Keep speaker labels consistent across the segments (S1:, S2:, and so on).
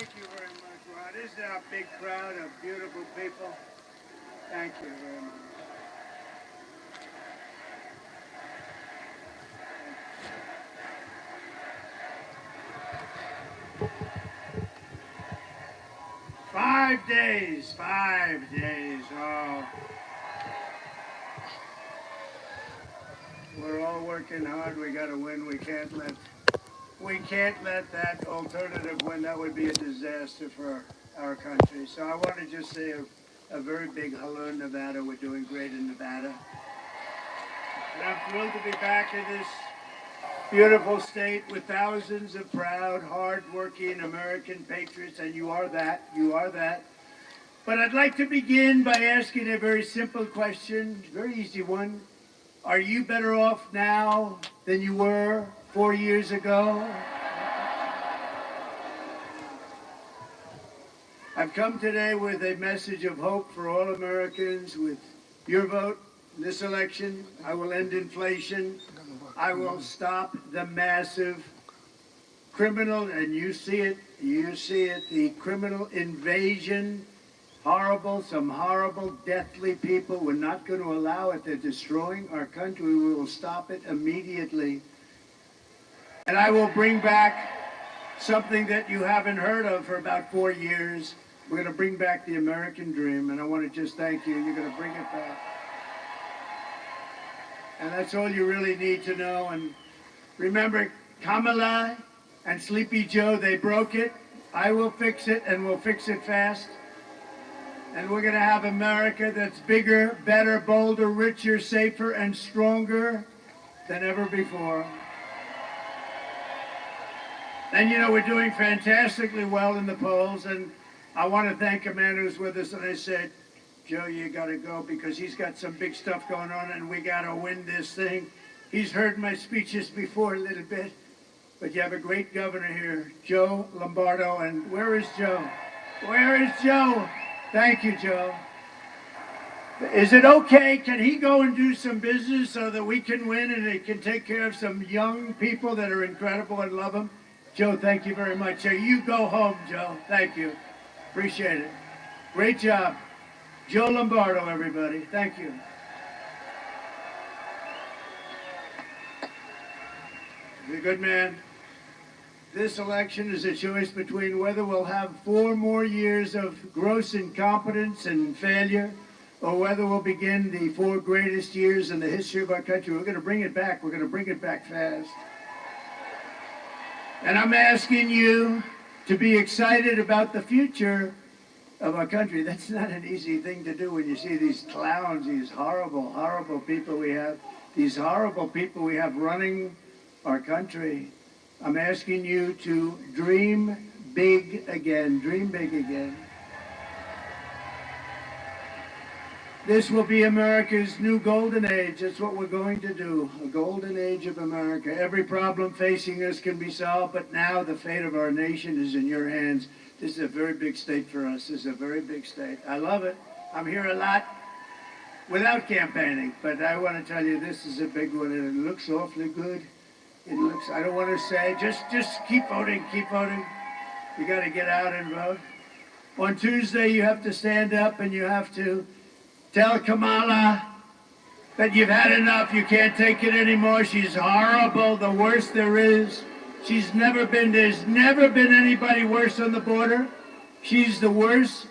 S1: Thank you very much, Rod. This is our big crowd of beautiful people. Thank you very much. 5 days, 5 days. Oh, we're all working hard. We got to win. We can't let that alternative win. That would be a disaster for our country. So I want to just say a very big hello, Nevada. We're doing great in Nevada. And I'm thrilled to be back in this beautiful state with thousands of proud, hard-working American patriots, and you are that. You are that. But I'd like to begin by asking a very simple question, very easy one. Are you better off now than you were 4 years ago? I've come today with a message of hope for all Americans. With your vote in this election, I will end inflation. I will stop the massive criminal, and you see it, the criminal invasion. Some horrible, deathly people. We're not going to allow it. They're destroying our country. We will stop it immediately. And I will bring back something that you haven't heard of for about 4 years. We're going to bring back the American dream, and I want to just thank you. You're going to bring it back. And that's all you really need to know. And remember, Kamala and Sleepy Joe, they broke it. I will fix it, and we'll fix it fast. And we're going to have America that's bigger, better, bolder, richer, safer, and stronger than ever before. And you know, we're doing fantastically well in the polls, and I want to thank a man who's with us, and I said, Joe, you got to go because he's got some big stuff going on, and we got to win this thing. He's heard my speeches before a little bit, but you have a great governor here, Joe Lombardo, and where is Joe? Where is Joe? Thank you, Joe. Is it okay? Can he go and do some business so that we can win and he can take care of some young people that are incredible and love him? Joe, thank you very much. So you go home, Joe. Thank you. Appreciate it. Great job. Joe Lombardo, everybody. Thank you. He's a good man. This election is a choice between whether we'll have 4 more years of gross incompetence and failure, or whether we'll begin the 4 greatest years in the history of our country. We're going to bring it back. We're going to bring it back fast. And I'm asking you to be excited about the future of our country. That's not an easy thing to do when you see these clowns, these horrible, horrible people we have, running our country. I'm asking you to dream big again. Dream big again. This will be America's new golden age. That's what we're going to do. A golden age of America. Every problem facing us can be solved, but now the fate of our nation is in your hands. This is a very big state for us. This is a very big state. I love it. I'm here a lot without campaigning, but I want to tell you this is a big one, and it looks awfully good. It looks, I don't want to say, just keep voting, keep voting. You got to get out and vote. On Tuesday, you have to stand up and you have to tell Kamala that you've had enough. You can't take it anymore. She's horrible, the worst there is. There's never been anybody worse on the border. She's the worst.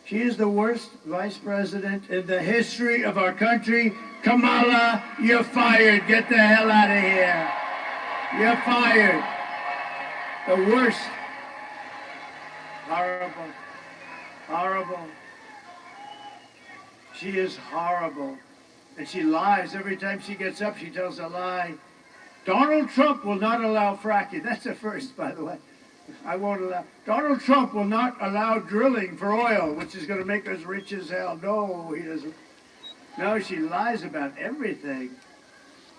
S1: She is the worst vice president in the history of our country. Kamala, you're fired. Get the hell out of here. You're fired. The worst. Horrible. Horrible. She is horrible. And she lies. Every time she gets up, she tells a lie. Donald Trump will not allow fracking. That's a first, by the way. I won't allow. Donald Trump will not allow drilling for oil, which is going to make us rich as hell. No, he doesn't. No, she lies about everything.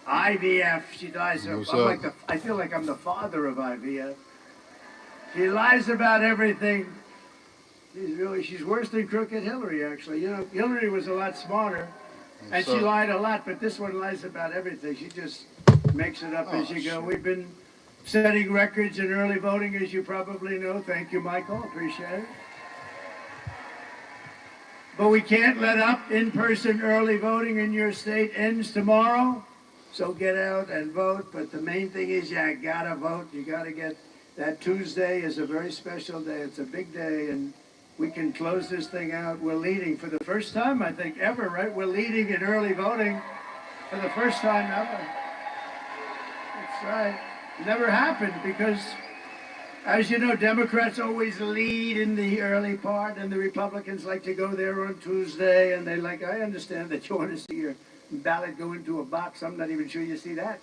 S1: IVF, she lies. I feel like I'm the father of IVF. She lies about everything. She's worse than crooked Hillary, actually. You know, Hillary was a lot smarter, and she lied a lot, but this one lies about everything. She just makes it up as you go. We've been setting records in early voting, as you probably know. Thank you, Michael. Appreciate it. But we can't let up. In-person early voting in your state ends tomorrow. So get out and vote. But the main thing is you gotta vote. You gotta get that. Tuesday is a very special day. It's a big day, and we can close this thing out. We're leading for the first time, I think, ever, right? We're leading in early voting for the first time ever. That's right. Never happened because, as you know, Democrats always lead in the early part, and the Republicans like to go there on Tuesday, and they like, I understand that you want to see your ballot go into a box. I'm not even sure you see that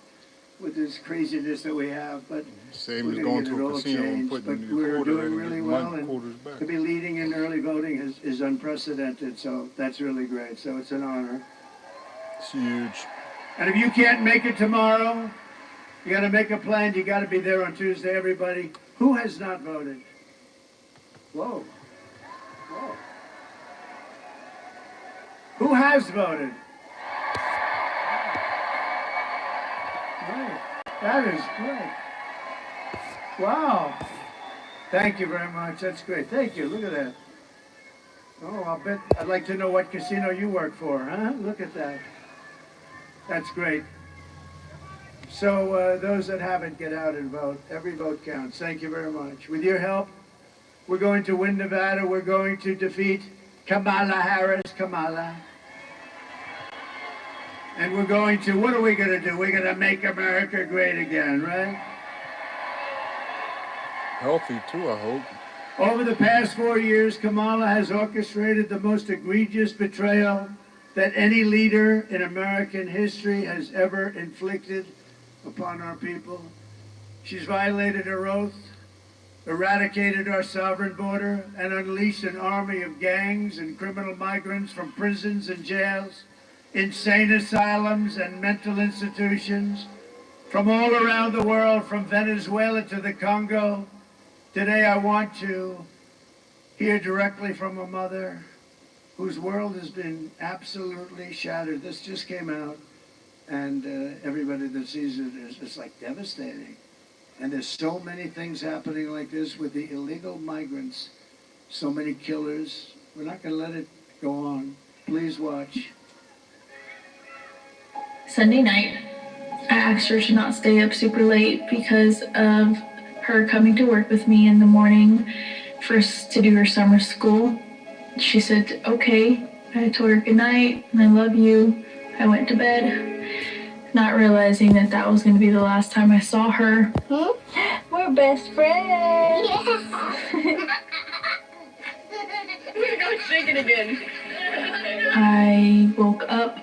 S1: with this craziness that we have, but
S2: same as going to a casino and putting the
S1: we're
S2: quarter
S1: doing really well, and
S2: back.
S1: to be leading in early voting is unprecedented, so that's really great. So it's an honor.
S2: It's huge.
S1: And if you can't make it tomorrow, you got to make a plan. You got to be there on Tuesday, everybody. Who has not voted? Whoa. Whoa. Who has voted? Great. That is great. Wow. Thank you very much. That's great. Thank you. Look at that. Oh, I'd like to know what casino you work for, huh? Look at that. That's great. So those that haven't, get out and vote. Every vote counts. Thank you very much. With your help, we're going to win Nevada. We're going to defeat Kamala Harris. Kamala. And we're going to, what are we going to do? We're going to make America great again, right?
S2: Healthy too, I hope.
S1: Over the past 4 years, Kamala has orchestrated the most egregious betrayal that any leader in American history has ever inflicted upon our people. She's violated her oath, eradicated our sovereign border, and unleashed an army of gangs and criminal migrants from prisons and jails, insane asylums and mental institutions, from all around the world, from Venezuela to the Congo. Today I want to hear directly from a mother whose world has been absolutely shattered. This just came out, and everybody that sees it is it's like devastating. And there's so many things happening like this with the illegal migrants, so many killers. We're not going to let it go on. Please watch.
S3: Sunday night, I asked her to not stay up super late because of her coming to work with me in the morning to do her summer school. She said, okay. I told her good night and I love you. I went to bed, not realizing that that was going to be the last time I saw her. We're best friends. Yeah. We're going shaking again. I woke up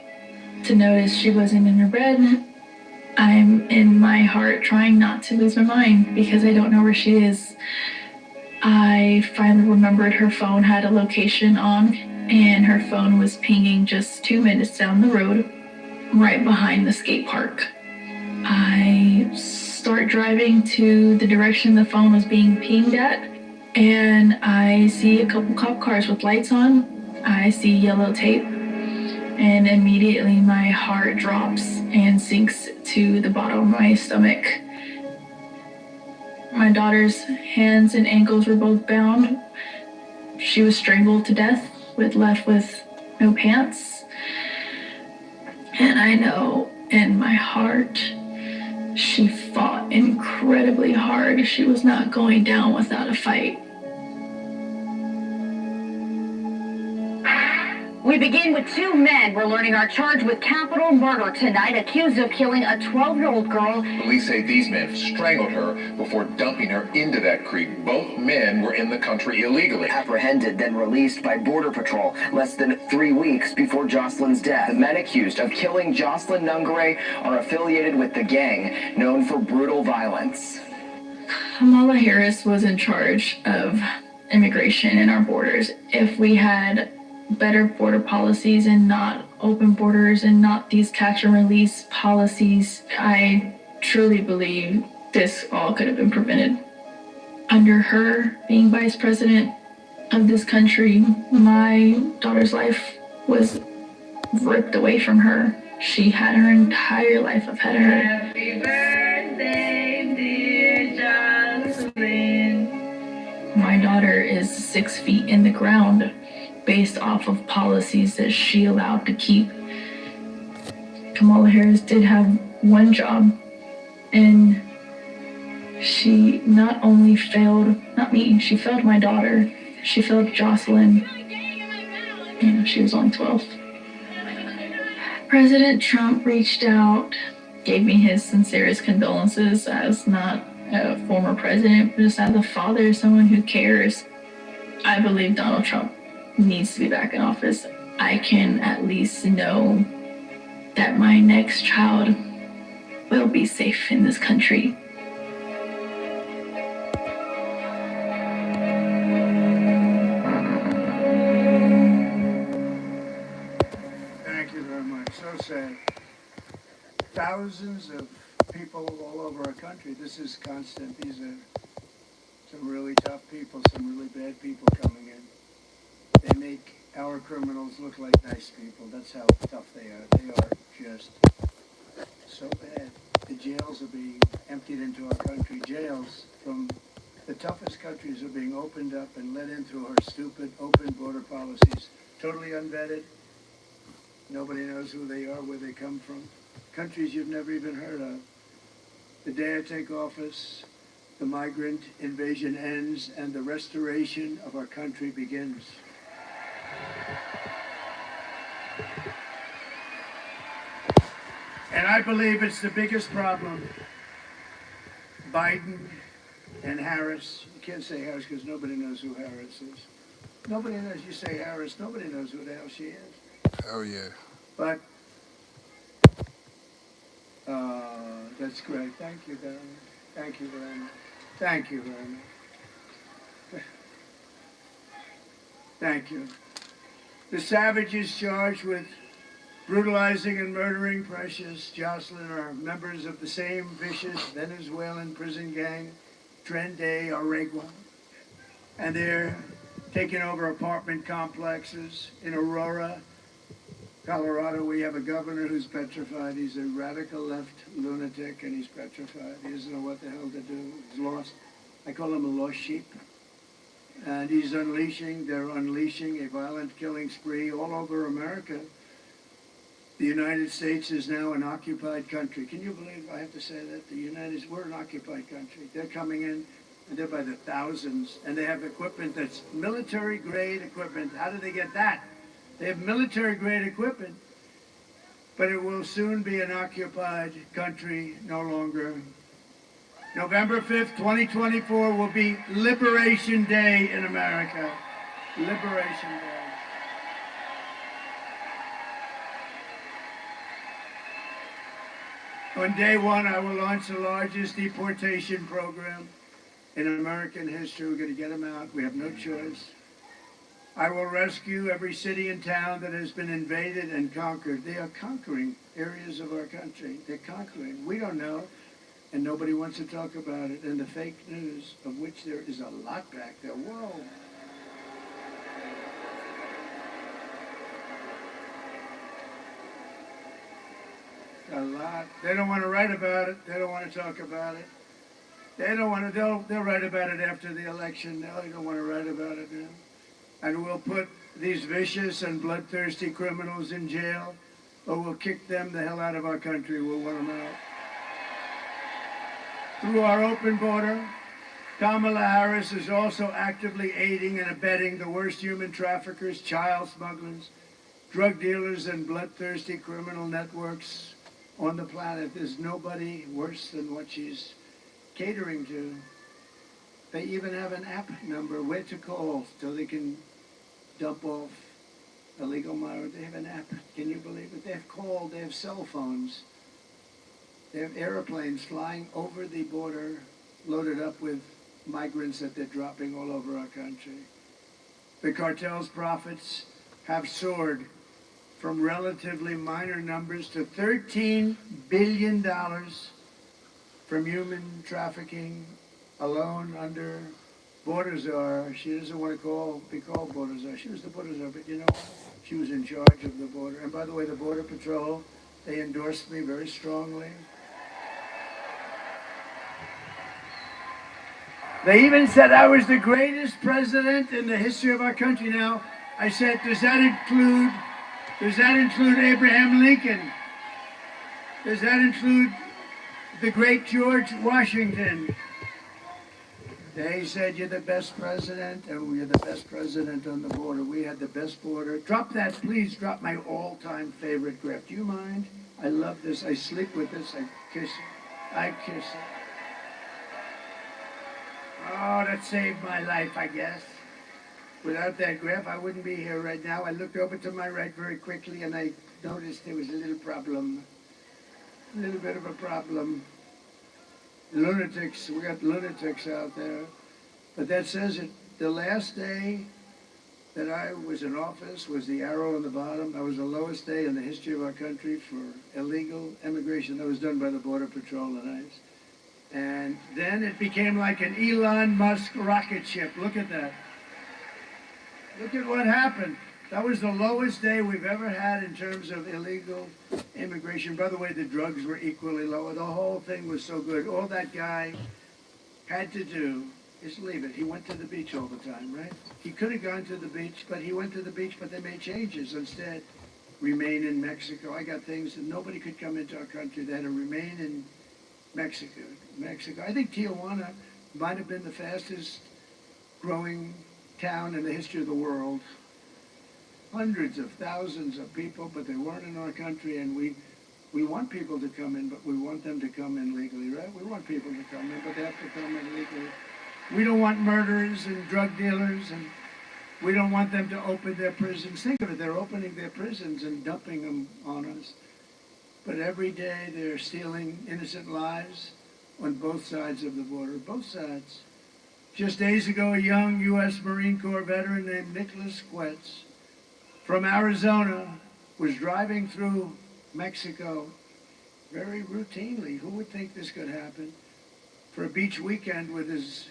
S3: to notice she wasn't in her bed. I'm in my heart trying not to lose my mind because I don't know where she is. I finally remembered her phone had a location on, and her phone was pinging just 2 minutes down the road, right behind the skate park. I start driving to the direction the phone was being pinged at, and I see a couple cop cars with lights on. I see yellow tape. And immediately my heart drops and sinks to the bottom of my stomach. My daughter's hands and ankles were both bound. She was strangled to death, left with no pants. And I know in my heart, she fought incredibly hard. She was not going down without a fight.
S4: We begin with two men we're learning are charged with capital murder tonight, accused of killing a 12-year-old girl.
S5: Police say these men strangled her before dumping her into that creek. Both men were in the country illegally.
S6: Apprehended, then released by Border Patrol less than 3 weeks before Jocelyn's death. The men accused of killing Jocelyn Nungare are affiliated with the gang known for brutal violence.
S3: Kamala Harris was in charge of immigration in our borders. If we had better border policies and not open borders and not these catch and release policies, I truly believe this all could have been prevented. Under her being vice president of this country, my daughter's life was ripped away from her. She had her entire life ahead of her. Happy birthday, dear. daughter is 6 feet in the ground based off of policies that she allowed to keep. Kamala Harris did have one job, and she not only failed, not me, she failed my daughter. She failed Jocelyn. She was only 12. President Trump reached out, gave me his sincerest condolences as not a former president, but just as a father, someone who cares. I believe Donald Trump needs to be back in office. I can at least know that my next child will be safe in this country.
S1: Thank you very much. So sad. Thousands of people all over our country. This is constant. These are some really tough people, some really bad people coming in. They make our criminals look like nice people. That's how tough they are. They are just so bad. The jails are being emptied into our country. Jails from the toughest countries are being opened up and let in through our stupid open border policies. Totally unvetted. Nobody knows who they are, where they come from. Countries you've never even heard of. The day I take office, the migrant invasion ends and the restoration of our country begins. And I believe it's the biggest problem. Biden and Harris. You can't say Harris because nobody knows who Harris is. Nobody knows. You say Harris, nobody knows who the hell she is.
S2: Oh, yeah.
S1: But, that's great. Thank you, darling. Thank you very much. Thank you very much. Thank you. The savages charged with brutalizing and murdering Precious Jocelyn are members of the same vicious Venezuelan prison gang, Tren de Aragua. And they're taking over apartment complexes in Aurora, Colorado. We have a governor who's petrified. He's a radical left lunatic, and he's petrified. He doesn't know what the hell to do. He's lost. I call him a lost sheep. And they're unleashing a violent killing spree all over America. The United States is now an occupied country. Can you believe I have to say that? We're an occupied country. They're coming in, and they're by the thousands, and they have equipment that's military-grade equipment. How do they get that? They have military-grade equipment, but it will soon be an occupied country no longer. November 5th, 2024 will be Liberation Day in America. Liberation Day. On day one, I will launch the largest deportation program in American history. We're going to get them out. We have no choice. I will rescue every city and town that has been invaded and conquered. They are conquering areas of our country. They're conquering. We don't know, and nobody wants to talk about it. And the fake news, of which there is a lot back there. Whoa. A lot. They don't want to write about it. They don't want to talk about it. They don't want to. They'll write about it after the election. No, they don't want to write about it now. And we'll put these vicious and bloodthirsty criminals in jail, or we'll kick them the hell out of our country. We'll want them out. Through our open border, Kamala Harris is also actively aiding and abetting the worst human traffickers, child smugglers, drug dealers, and bloodthirsty criminal networks on the planet. There's nobody worse than what she's catering to. They even have an app number where to call so they can dump off illegal migrants. They have an app. Can you believe it? They have cell phones. They have airplanes flying over the border loaded up with migrants that they're dropping all over our country. The cartel's profits have soared from relatively minor numbers to $13 billion from human trafficking alone under border czar. She doesn't want to be called border czar. She was the border czar, but you know, she was in charge of the border. And by the way, the Border Patrol, they endorsed me very strongly. They even said I was the greatest president in the history of our country. Now, I said, does that include Abraham Lincoln? Does that include the great George Washington? They said you're the best president, and we're the best president on the border. We had the best border. Drop that, please. Drop my all-time favorite graph. Do you mind? I love this. I sleep with this. I kiss it. I kiss it. Oh, that saved my life, I guess. Without that graph, I wouldn't be here right now. I looked over to my right very quickly, and I noticed there was a little problem. A little bit of a problem. Lunatics, we got lunatics out there. But that says it, the last day that I was in office was the arrow on the bottom. That was the lowest day in the history of our country for illegal immigration. That was done by the Border Patrol and ICE. And then it became like an Elon Musk rocket ship. Look at that. Look at what happened. That was the lowest day we've ever had in terms of illegal immigration. By the way, the drugs were equally low. The whole thing was so good. All that guy had to do is leave it. He went to the beach all the time, right? He could have gone to the beach, but he went to the beach, but they made changes. Instead, remain in Mexico. I got things that nobody could come into our country. They had to remain in Mexico. I think Tijuana might have been the fastest growing town in the history of the world. Hundreds of thousands of people, but they weren't in our country, and we want people to come in, but we want them to come in legally, right? We want people to come in, but they have to come in legally. We don't want murderers and drug dealers, and we don't want them to open their prisons. Think of it, they're opening their prisons and dumping them on us. But every day they're stealing innocent lives on both sides of the border, both sides. Just days ago, a young U.S. Marine Corps veteran named Nicholas Quetz from Arizona was driving through Mexico very routinely. Who would think this could happen? For a beach weekend with his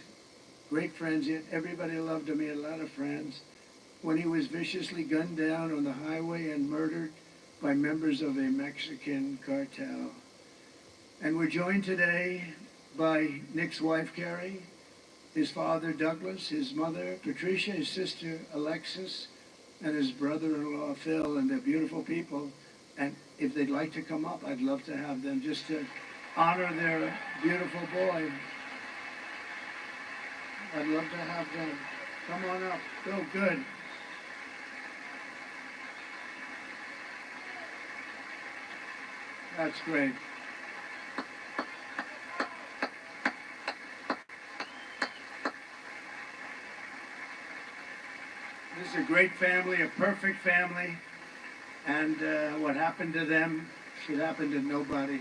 S1: great friends. Everybody loved him. He had a lot of friends. When he was viciously gunned down on the highway and murdered by members of a Mexican cartel. And we're joined today by Nick's wife, Carrie, his father, Douglas, his mother, Patricia, his sister, Alexis, and his brother-in-law, Phil, and they're beautiful people. And if they'd like to come up, I'd love to have them just to honor their beautiful boy. I'd love to have them. Come on up. Go, good. That's great. This is a great family, a perfect family, and what happened to them should happen to nobody.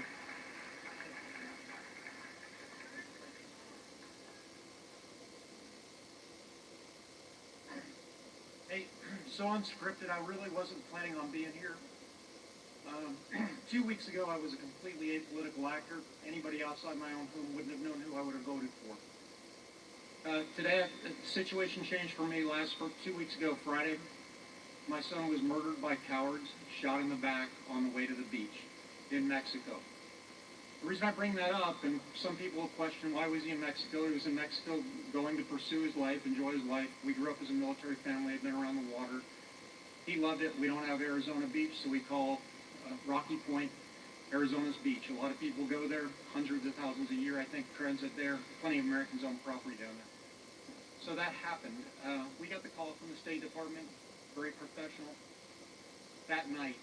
S7: Hey, so unscripted, I really wasn't planning on being here. 2 weeks ago, I was a completely apolitical actor. Anybody outside my own home wouldn't have known who I would have voted for. Today, the situation changed for me. 2 weeks ago, Friday, my son was murdered by cowards, shot in the back on the way to the beach in Mexico. The reason I bring that up, and some people will question why was he in Mexico? He was in Mexico going to pursue his life, enjoy his life. We grew up as a military family, had been around the water. He loved it. We don't have Arizona Beach, so we call Rocky Point Arizona's beach. A lot of people go there, hundreds of thousands a year, I think, transit there. Plenty of Americans own property down there. So that happened. We got the call from the State Department, very professional. That night,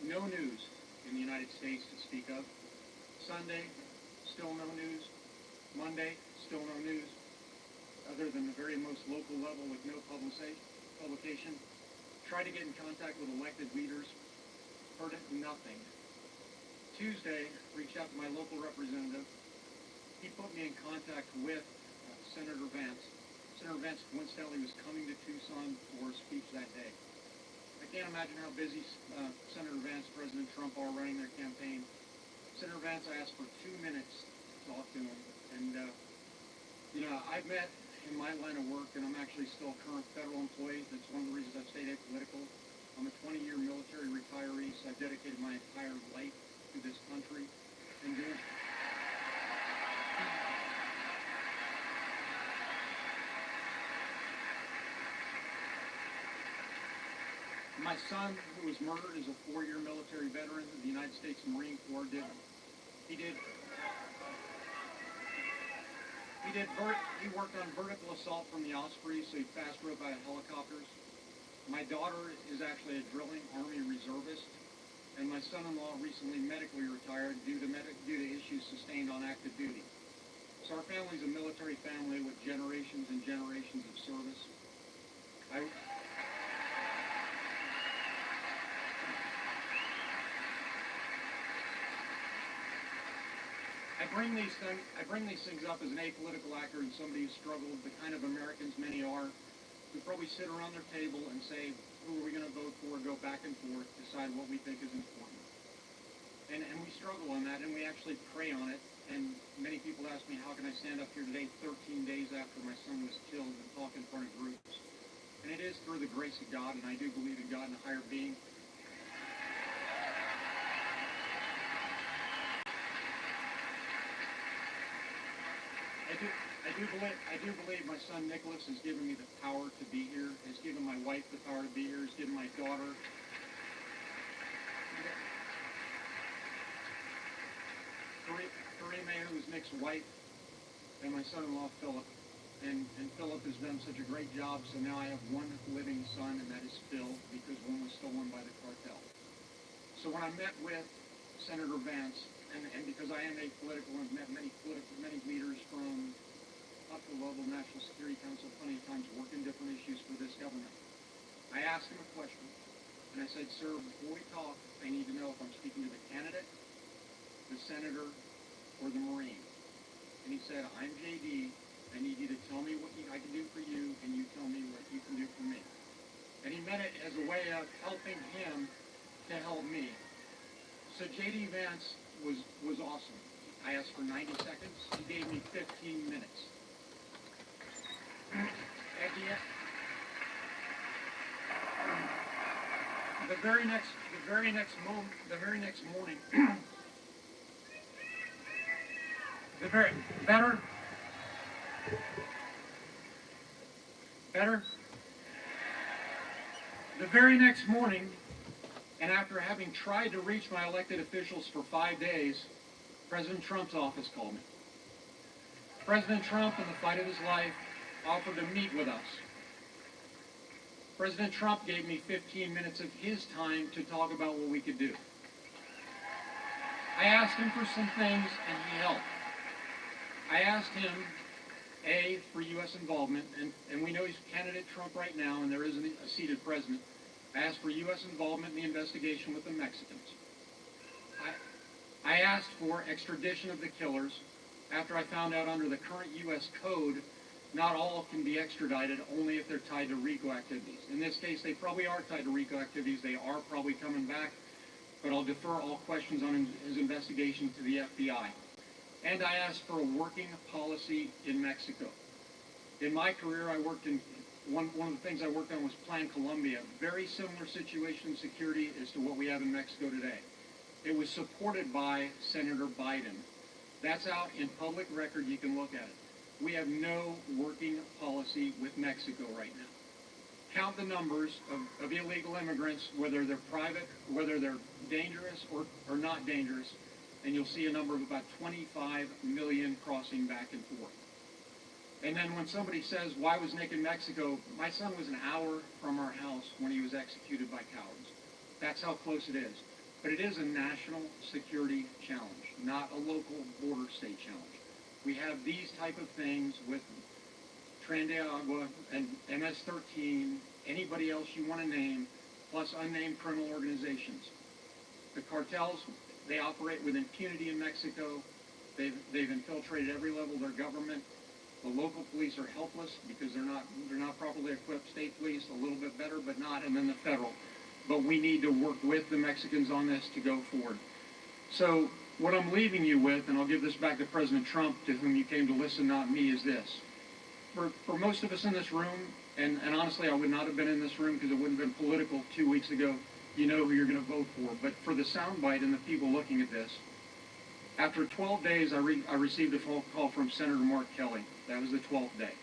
S7: no news in the United States to speak of. Sunday, still no news. Monday, still no news, other than the very most local level with no publication. Tried to get in contact with elected leaders, heard nothing. Tuesday, reached out to my local representative. He put me in contact with Senator Vance. Senator Vance coincidentally was coming to Tucson for a speech that day. I can't imagine how busy Senator Vance, President Trump are running their campaign. Senator Vance, I asked for 2 minutes to talk to him. And, I've met in my line of work, and I'm actually still a current federal employee. That's one of the reasons I've stayed apolitical. I'm a 20-year military retiree, so I've dedicated my entire life to this country and doing My son, who was murdered, is a 4-year military veteran of the United States Marine Corps. He worked on vertical assault from the Ospreys, so he fast rode by helicopters. My daughter is actually a drilling Army reservist, and my son-in-law recently medically retired due to issues sustained on active duty. So our family's a military family with generations and generations of service. I bring these things up as an apolitical actor and somebody who struggled, the kind of Americans many are, who probably sit around their table and say, who are we going to vote for, go back and forth, decide what we think is important. And we struggle on that, and we actually pray on it. And many people ask me, how can I stand up here today 13 days after my son was killed and talk in front of groups? And it is through the grace of God, and I do believe in God and a higher being. I do believe my son Nicholas has given me the power to be here, has given my wife the power to be here, has given my daughter. Karime, who is Nick's wife, and my son-in-law Philip. And Philip has done such a great job, so now I have one living son, and that is Phil, because one was stolen by the cartel. So when I met with Senator Vance, and because I am apolitical and met many leaders from up to the level of National Security Council plenty of times, working different issues for this government, I asked him a question, and I said, sir, before we talk, I need to know if I'm speaking to the candidate, the senator, or the Marine. And he said, I'm JD. I need you to tell me what I can do for you, and you tell me what you can do for me. And he meant it as a way of helping him to help me. So JD Vance was awesome. I asked for 90 seconds. He gave me 15 minutes. At the very next morning, the very next morning, and after having tried to reach my elected officials for 5 days, President Trump's office called me. President Trump, in the fight of his life, offered to meet with us. President Trump gave me 15 minutes of his time to talk about what we could do. I asked him for some things, and he helped. I asked him, A, for U.S. involvement, and we know he's candidate Trump right now, and there isn't a seated president. I asked for U.S. involvement in the investigation with the Mexicans. I asked for extradition of the killers after I found out under the current U.S. code, not all can be extradited, only if they're tied to RICO activities. In this case, they probably are tied to RICO activities. They are probably coming back, but I'll defer all questions on his investigation to the FBI. And I asked for a working policy in Mexico. In my career, I worked in, one of the things I worked on was Plan Colombia. Very similar situation in security as to what we have in Mexico today. It was supported by Senator Biden. That's out in public record. You can look at it. We have no working policy with Mexico right now. Count the numbers of illegal immigrants, whether they're private, whether they're dangerous or not dangerous, and you'll see a number of about 25 million crossing back and forth. And then when somebody says, why was Nick in Mexico? My son was an hour from our house when he was executed by cowards. That's how close it is. But it is a national security challenge, not a local border state challenge. We have these type of things with Tren de Agua and MS-13, anybody else you want to name, plus unnamed criminal organizations. The cartels, they operate with impunity in Mexico. They've infiltrated every level of their government. The local police are helpless because they're not properly equipped. State police a little bit better, but not, and then the federal. But we need to work with the Mexicans on this to go forward. So what I'm leaving you with, and I'll give this back to President Trump, to whom you came to listen, not me, is this. For most of us in this room, and honestly I would not have been in this room because it wouldn't have been political 2 weeks ago, you know who you're going to vote for. But for the soundbite and the people looking at this, after 12 days I received a phone call from Senator Mark Kelly. That was the 12th day.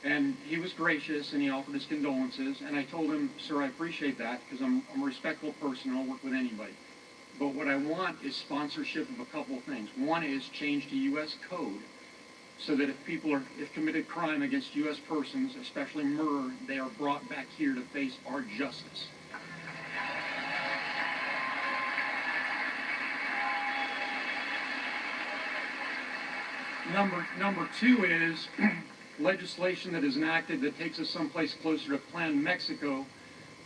S7: And he was gracious, and he offered his condolences. And I told him, sir, I appreciate that, because I'm a respectful person, and I'll work with anybody. But what I want is sponsorship of a couple of things. One is change to U.S. code, so that if committed crime against U.S. persons, especially murder, they are brought back here to face our justice. Number two is legislation that is enacted that takes us someplace closer to Plan Mexico,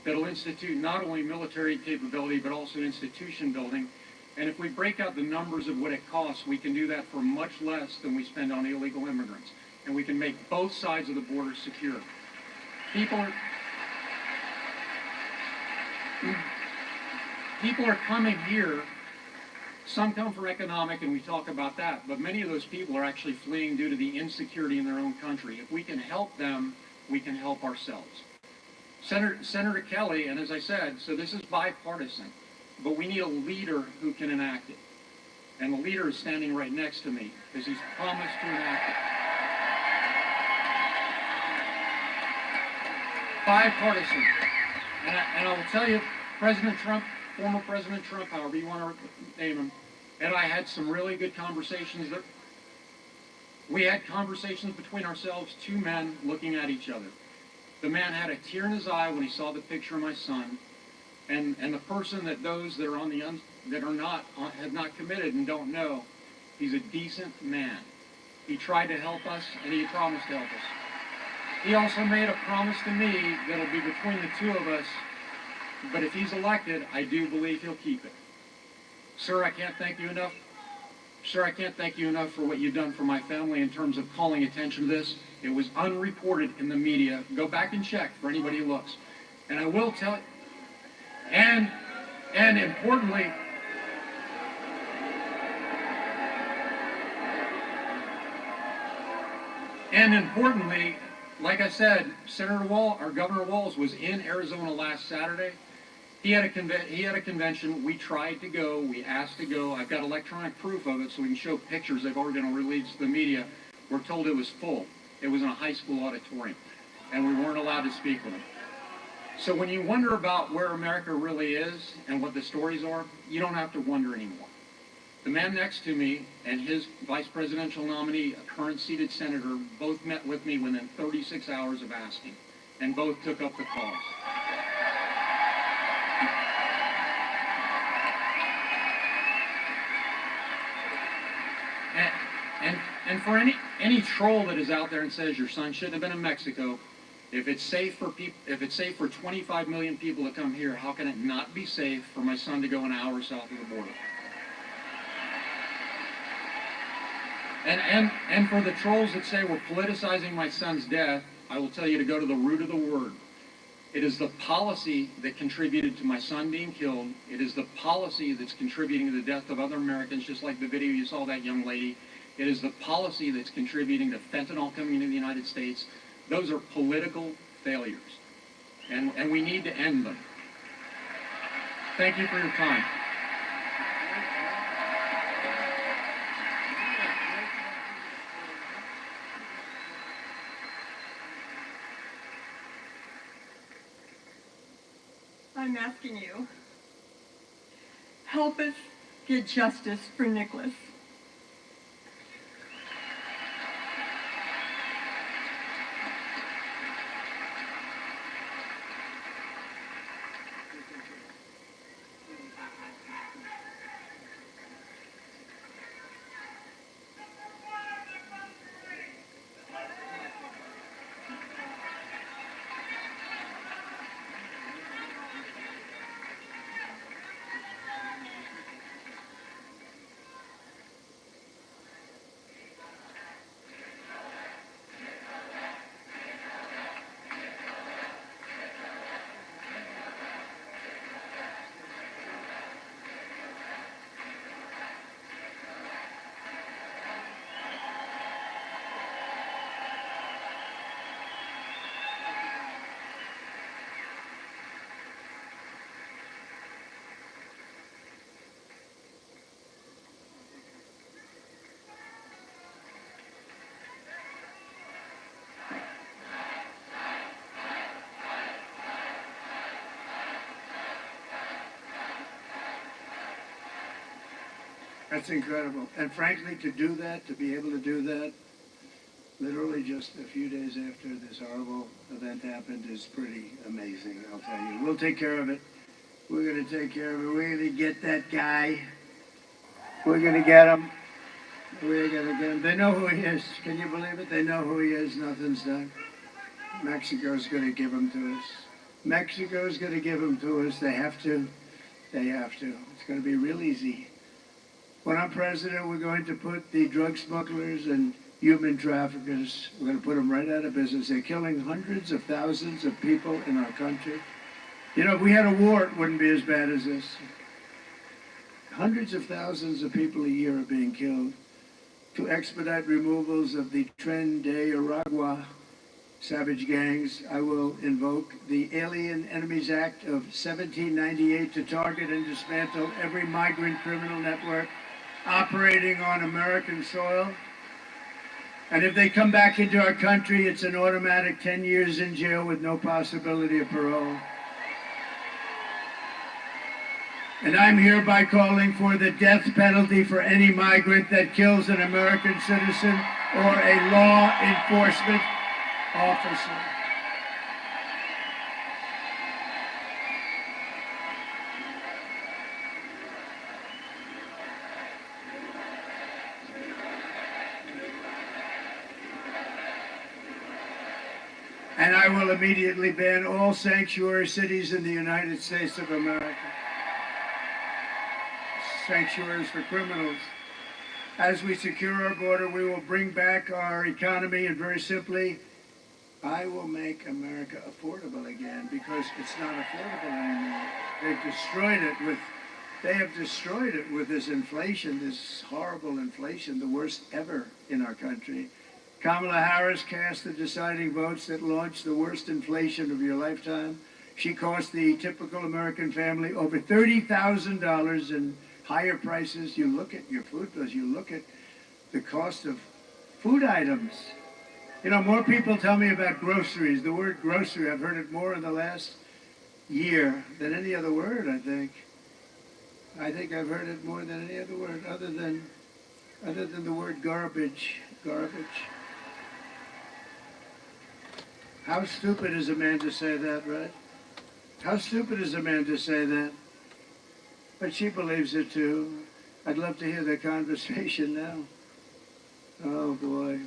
S7: that'll institute not only military capability but also institution building. And if we break out the numbers of what it costs, we can do that for much less than we spend on illegal immigrants. And we can make both sides of the border secure. People are coming here. Some come for economic, and we talk about that, but many of those people are actually fleeing due to the insecurity in their own country. If we can help them, we can help ourselves. Senator Kelly, and as I said, so this is bipartisan, but we need a leader who can enact it. And the leader is standing right next to me, because he's promised to enact it. Bipartisan. And I will tell you, President Trump, former President Trump, however you want to name him, and I had some really good conversations. We had conversations between ourselves, two men looking at each other. The man had a tear in his eye when he saw the picture of my son, and the person that those that are on the that are not have not committed and don't know, he's a decent man. He tried to help us, and he promised to help us. He also made a promise to me that'll be between the two of us. But if he's elected, I do believe he'll keep it. Sir, I can't thank you enough. Sir, I can't thank you enough for what you've done for my family in terms of calling attention to this. It was unreported in the media. Go back and check for anybody who looks. And I will tell you, and importantly, like I said, Governor Walz was in Arizona last Saturday. He had a convention. We tried to go. We asked to go. I've got electronic proof of it, so we can show pictures they've already been released to the media. We're told it was full. It was in a high school auditorium, and we weren't allowed to speak with him. So when you wonder about where America really is and what the stories are, you don't have to wonder anymore. The man next to me and his vice presidential nominee, a current seated senator, both met with me within 36 hours of asking, and both took up the cause. And for any troll that is out there and says your son shouldn't have been in Mexico, if it's safe for 25 million people to come here, how can it not be safe for my son to go an hour south of the border? And for the trolls that say we're politicizing my son's death, I will tell you to go to the root of the word. It is the policy that contributed to my son being killed. It is the policy that's contributing to the death of other Americans, just like the video you saw that young lady. It is the policy that's contributing to fentanyl coming into the United States. Those are political failures, and we need to end them. Thank you for your time.
S8: I'm asking you, help us get justice for Nicholas.
S1: That's incredible. And frankly, to do that, to be able to do that, literally just a few days after this horrible event happened is pretty amazing, I'll tell you. We'll take care of it. We're going to take care of it. We're going to get that guy. We're going to get him. We're going to get him. They know who he is. Can you believe it? They know who he is. Nothing's done. Mexico's going to give him to us. Mexico's going to give him to us. They have to. They have to. It's going to be real easy. When I'm president, we're going to put the drug smugglers and human traffickers, we're going to put them right out of business. They're killing hundreds of thousands of people in our country. You know, if we had a war, it wouldn't be as bad as this. Hundreds of thousands of people a year are being killed. To expedite removals of the Tren de Aragua savage gangs, I will invoke the Alien Enemies Act of 1798 to target and dismantle every migrant criminal network operating on American soil. And if they come back into our country, it's an automatic 10 years in jail with no possibility of parole. And I'm hereby calling for the death penalty for any migrant that kills an American citizen or a law enforcement officer. And I will immediately ban all sanctuary cities in the United States of America. Sanctuaries for criminals. As we secure our border, we will bring back our economy, and very simply, I will make America affordable again, because it's not affordable anymore. They have destroyed it with this inflation, this horrible inflation, the worst ever in our country. Kamala Harris cast the deciding votes that launched the worst inflation of your lifetime. She cost the typical American family over $30,000 in higher prices. You look at your food bills, you look at the cost of food items. You know, more people tell me about groceries. The word grocery, I've heard it more in the last year than any other word, I think. I think I've heard it more than any other word, other than the word garbage. Garbage. How stupid is a man to say that, right? How stupid is a man to say that? But she believes it too. I'd love to hear that conversation now. Oh boy.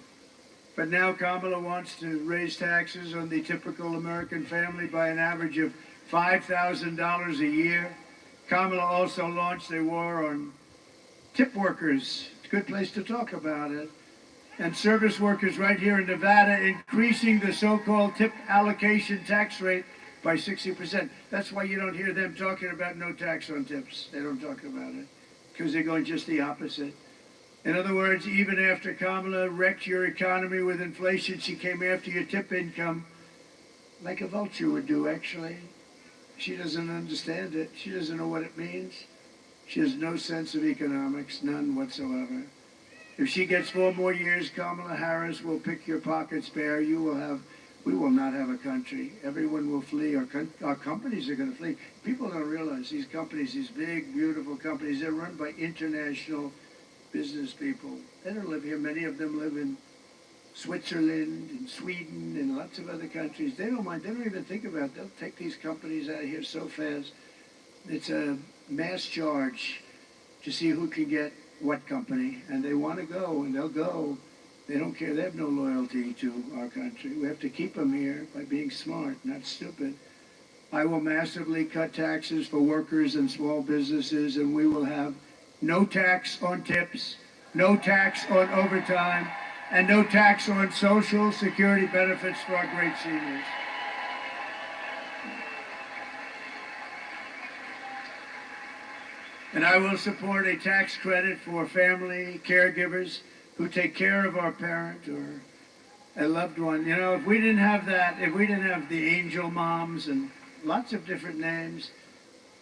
S1: But now Kamala wants to raise taxes on the typical American family by an average of $5,000 a year. Kamala also launched a war on tip workers. It's a good place to talk about it. And service workers right here in Nevada, increasing the so-called tip allocation tax rate by 60%. That's why you don't hear them talking about no tax on tips. They don't talk about it, because they're going just the opposite. In other words, even after Kamala wrecked your economy with inflation, she came after your tip income like a vulture would do, actually. She doesn't understand it. She doesn't know what it means. She has no sense of economics, none whatsoever. If she gets 4 more years, Kamala Harris will pick your pockets bare. We will not have a country. Everyone will flee. Our companies are going to flee. People don't realize these companies, these big, beautiful companies, they're run by international business people. They don't live here. Many of them live in Switzerland and Sweden and lots of other countries. They don't mind. They don't even think about it. They'll take these companies out of here so fast. It's a mass charge to see who can get what company, and they want to go, and they'll go. They don't care. They have no loyalty to our country. We have to keep them here by being smart, not stupid. I will massively cut taxes for workers and small businesses, and we will have no tax on tips, no tax on overtime, and no tax on Social Security benefits for our great seniors. And I will support a tax credit for family caregivers who take care of our parent or a loved one. You know, if we didn't have that, if we didn't have the angel moms and lots of different names,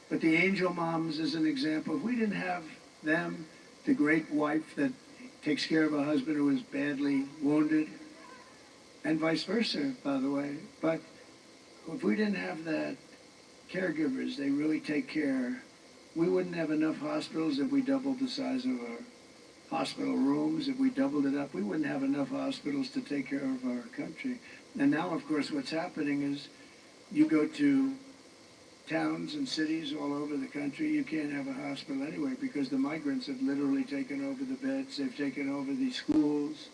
S1: but the angel moms is an example. If we didn't have them, the great wife that takes care of a husband who is badly wounded, and vice versa, by the way. But if we didn't have that, caregivers, they really take care We wouldn't have enough hospitals if we doubled the size of our hospital rooms. If we doubled it up, we wouldn't have enough hospitals to take care of our country. And now, of course, what's happening is you go to towns and cities all over the country, you can't have a hospital anyway because the migrants have literally taken over the beds. They've taken over the schools.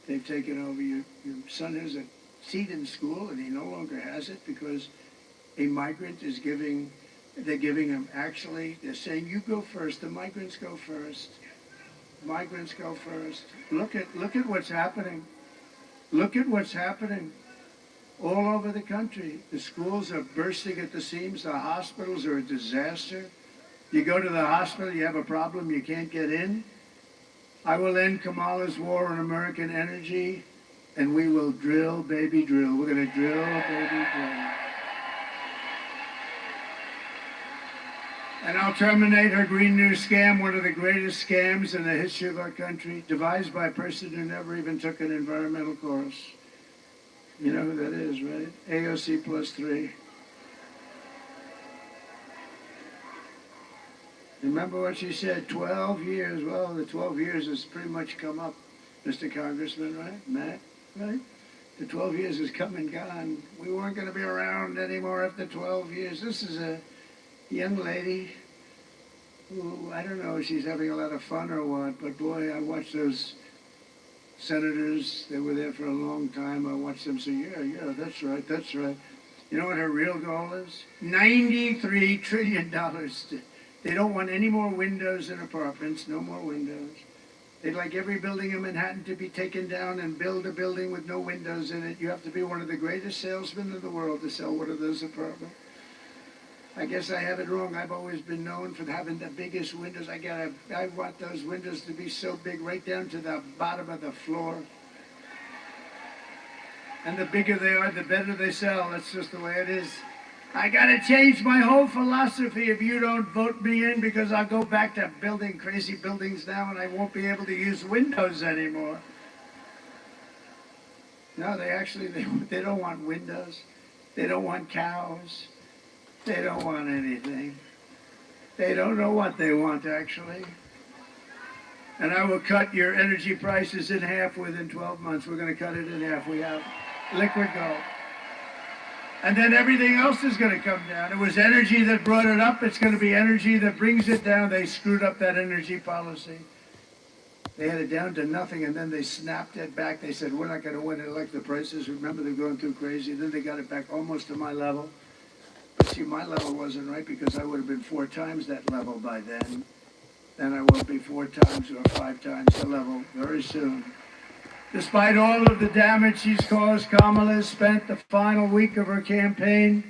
S1: They've taken over your son has a seat in school and he no longer has it because a migrant is they're giving him, actually, they're saying, you go first, the migrants go first. Migrants go first. Look at what's happening. Look at what's happening all over the country. The schools are bursting at the seams. The hospitals are a disaster. You go to the hospital, you have a problem, you can't get in. I will end Kamala's war on American energy, and we will drill, baby, drill. We're going to drill, baby, drill. And I'll terminate her Green New scam, one of the greatest scams in the history of our country, devised by a person who never even took an environmental course. You know who that is, right? AOC plus 3. Remember what she said, 12 years. Well, the 12 years has pretty much come up, Mr. Congressman, right? Matt, right? The 12 years has come and gone. We weren't going to be around anymore after 12 years. This is a young lady who, I don't know if she's having a lot of fun or what, but boy, I watched those senators. They were there for a long time. I watched them say, yeah, that's right, that's right. You know what her real goal is? $93 trillion. They don't want any more windows in apartments, no more windows. They'd like every building in Manhattan to be taken down and build a building with no windows in it. You have to be one of the greatest salesmen in the world to sell one of those apartments. I guess I have it wrong. I've always been known for having the biggest windows. I want those windows to be so big right down to the bottom of the floor. And the bigger they are, the better they sell. That's just the way it is. I gotta change my whole philosophy if you don't vote me in, because I'll go back to building crazy buildings now and I won't be able to use windows anymore. No, they don't want windows. They don't want cows. They don't want anything. They don't know what they want, actually. And I will cut your energy prices in half within 12 months. We're going to cut it in half. We have liquid gold. And then everything else is going to come down. It was energy that brought it up. It's going to be energy that brings it down. They screwed up that energy policy. They had it down to nothing, and then they snapped it back. They said, we're not going to win it like the prices. Remember, they're going too crazy. Then they got it back almost to my level. See, my level wasn't right because I would have been 4 times that level by then. Then I will be 4 times or 5 times the level very soon. Despite all of the damage she's caused, Kamala has spent the final week of her campaign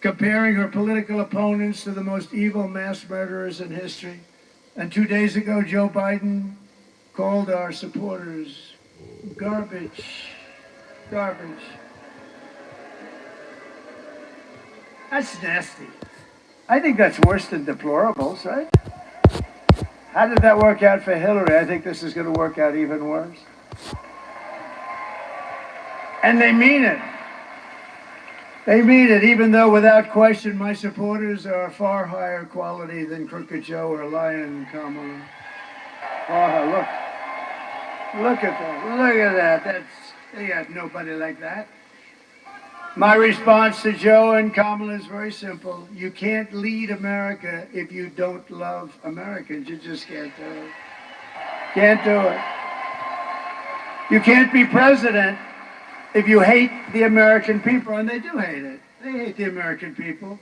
S1: comparing her political opponents to the most evil mass murderers in history. And 2 days ago, Joe Biden called our supporters garbage. Garbage. That's nasty. I think that's worse than deplorables, right? How did that work out for Hillary? I think this is going to work out even worse. And they mean it. They mean it, even though without question my supporters are far higher quality than Crooked Joe or Lion Kamala. Oh, look at that. Look at that. They have nobody like that. My response to Joe and Kamala is very simple. You can't lead America if you don't love Americans. You just can't do it. Can't do it. You can't be president if you hate the American people, and they do hate it. They hate the American people.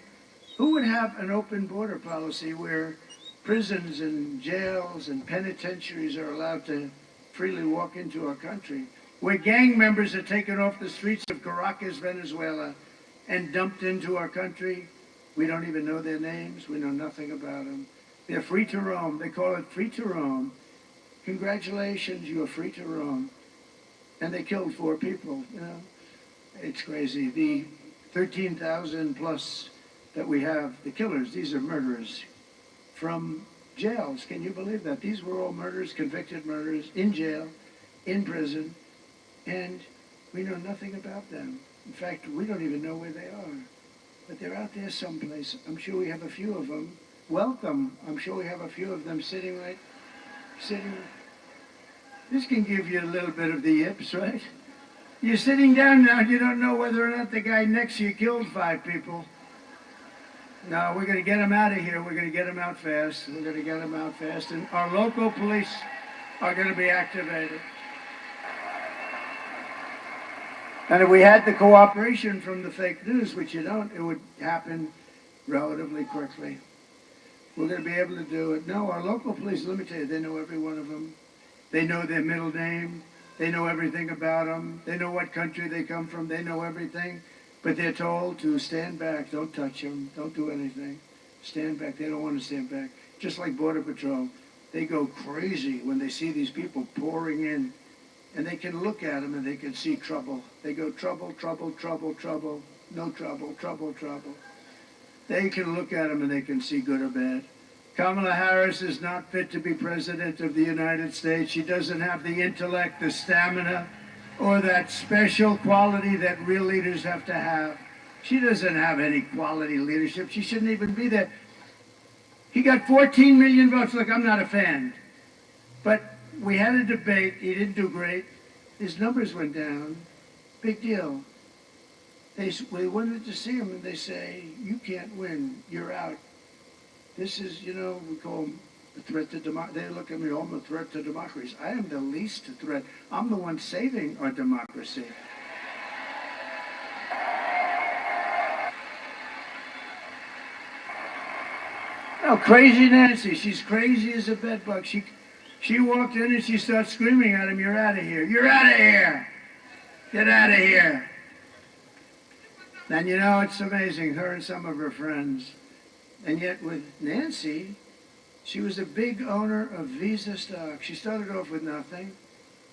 S1: Who would have an open border policy where prisons and jails and penitentiaries are allowed to freely walk into our country? Where gang members are taken off the streets of Caracas, Venezuela, and dumped into our country. We don't even know their names. We know nothing about them. They're free to roam. They call it free to roam. Congratulations, you are free to roam. And they killed 4 people, you know. It's crazy. The 13,000 plus that we have, the killers, these are murderers from jails. Can you believe that? These were all murderers, convicted murderers, in jail, in prison. And we know nothing about them. In fact, we don't even know where they are. But they're out there someplace. I'm sure we have a few of them welcome. I'm sure we have a few of them sitting. This can give you a little bit of the yips, right? You're sitting down now and you don't know whether or not the guy next to you killed 5 people. No, we're going to get him out of here. We're going to get him out fast. We're going to get him out fast. And our local police are going to be activated. And if we had the cooperation from the fake news, which you don't, it would happen relatively quickly. We're going to be able to do it. No, our local police, let me tell you, they know every one of them. They know their middle name. They know everything about them. They know what country they come from. They know everything. But they're told to stand back. Don't touch them. Don't do anything. Stand back. They don't want to stand back. Just like Border Patrol. They go crazy when they see these people pouring in. And they can look at them and they can see trouble. They go trouble, trouble, trouble, trouble. No trouble, trouble, trouble. They can look at them and they can see good or bad. Kamala Harris is not fit to be president of the United States. She doesn't have the intellect, the stamina, or that special quality that real leaders have to have. She doesn't have any quality leadership. She shouldn't even be there. He got 14 million votes. Look, I'm not a fan. But we had a debate. He didn't do great. His numbers went down. Big deal. We wanted to see him, and they say, you can't win. You're out. This is, we call him a threat to democracy. They look at me, I'm a threat to democracy. I am the least threat. I'm the one saving our democracy. No, crazy Nancy. She's crazy as a bedbug. She walked in and she starts screaming at him, you're out of here. You're out of here. Get out of here. And it's amazing, her and some of her friends. And yet with Nancy, she was a big owner of Visa stock. She started off with nothing,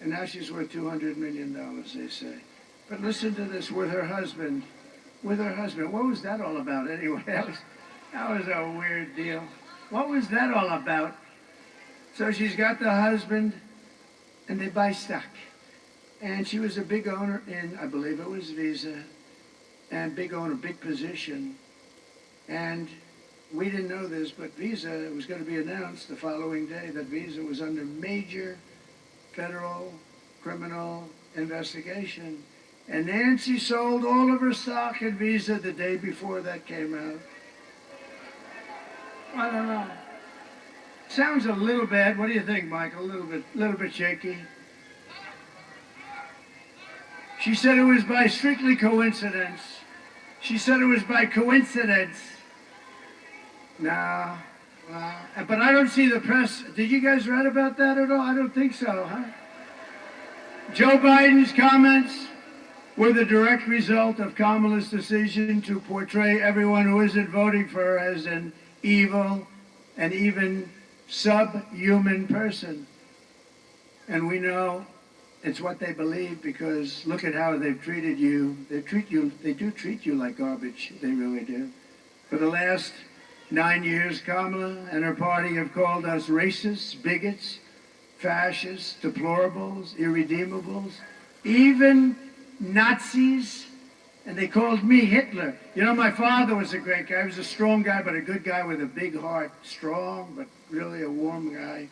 S1: and now she's worth $200 million, they say. But listen to this, with her husband. What was that all about anyway? That was a weird deal. What was that all about? So she's got the husband, and they buy stock. And she was a big owner in, I believe it was Visa, and big owner, big position. And we didn't know this, but Visa, it was going to be announced the following day that Visa was under major federal criminal investigation. And Nancy sold all of her stock in Visa the day before that came out. I don't know. Sounds a little bad. What do you think, Michael? A little bit shaky. She said it was by strictly coincidence. She said it was by coincidence. No. But I don't see the press. Did you guys read about that at all? I don't think so, huh? Joe Biden's comments were the direct result of Kamala's decision to portray everyone who isn't voting for her as an evil and even subhuman person. And we know it's what they believe because look at how they've treated you. They do treat you like garbage. They really do. For the last 9 years, Kamala and her party have called us racists, bigots, fascists, deplorables, irredeemables, even Nazis, and they called me Hitler. My father was a great guy. He was a strong guy, but a good guy with a big heart. Strong, but really a warm guy.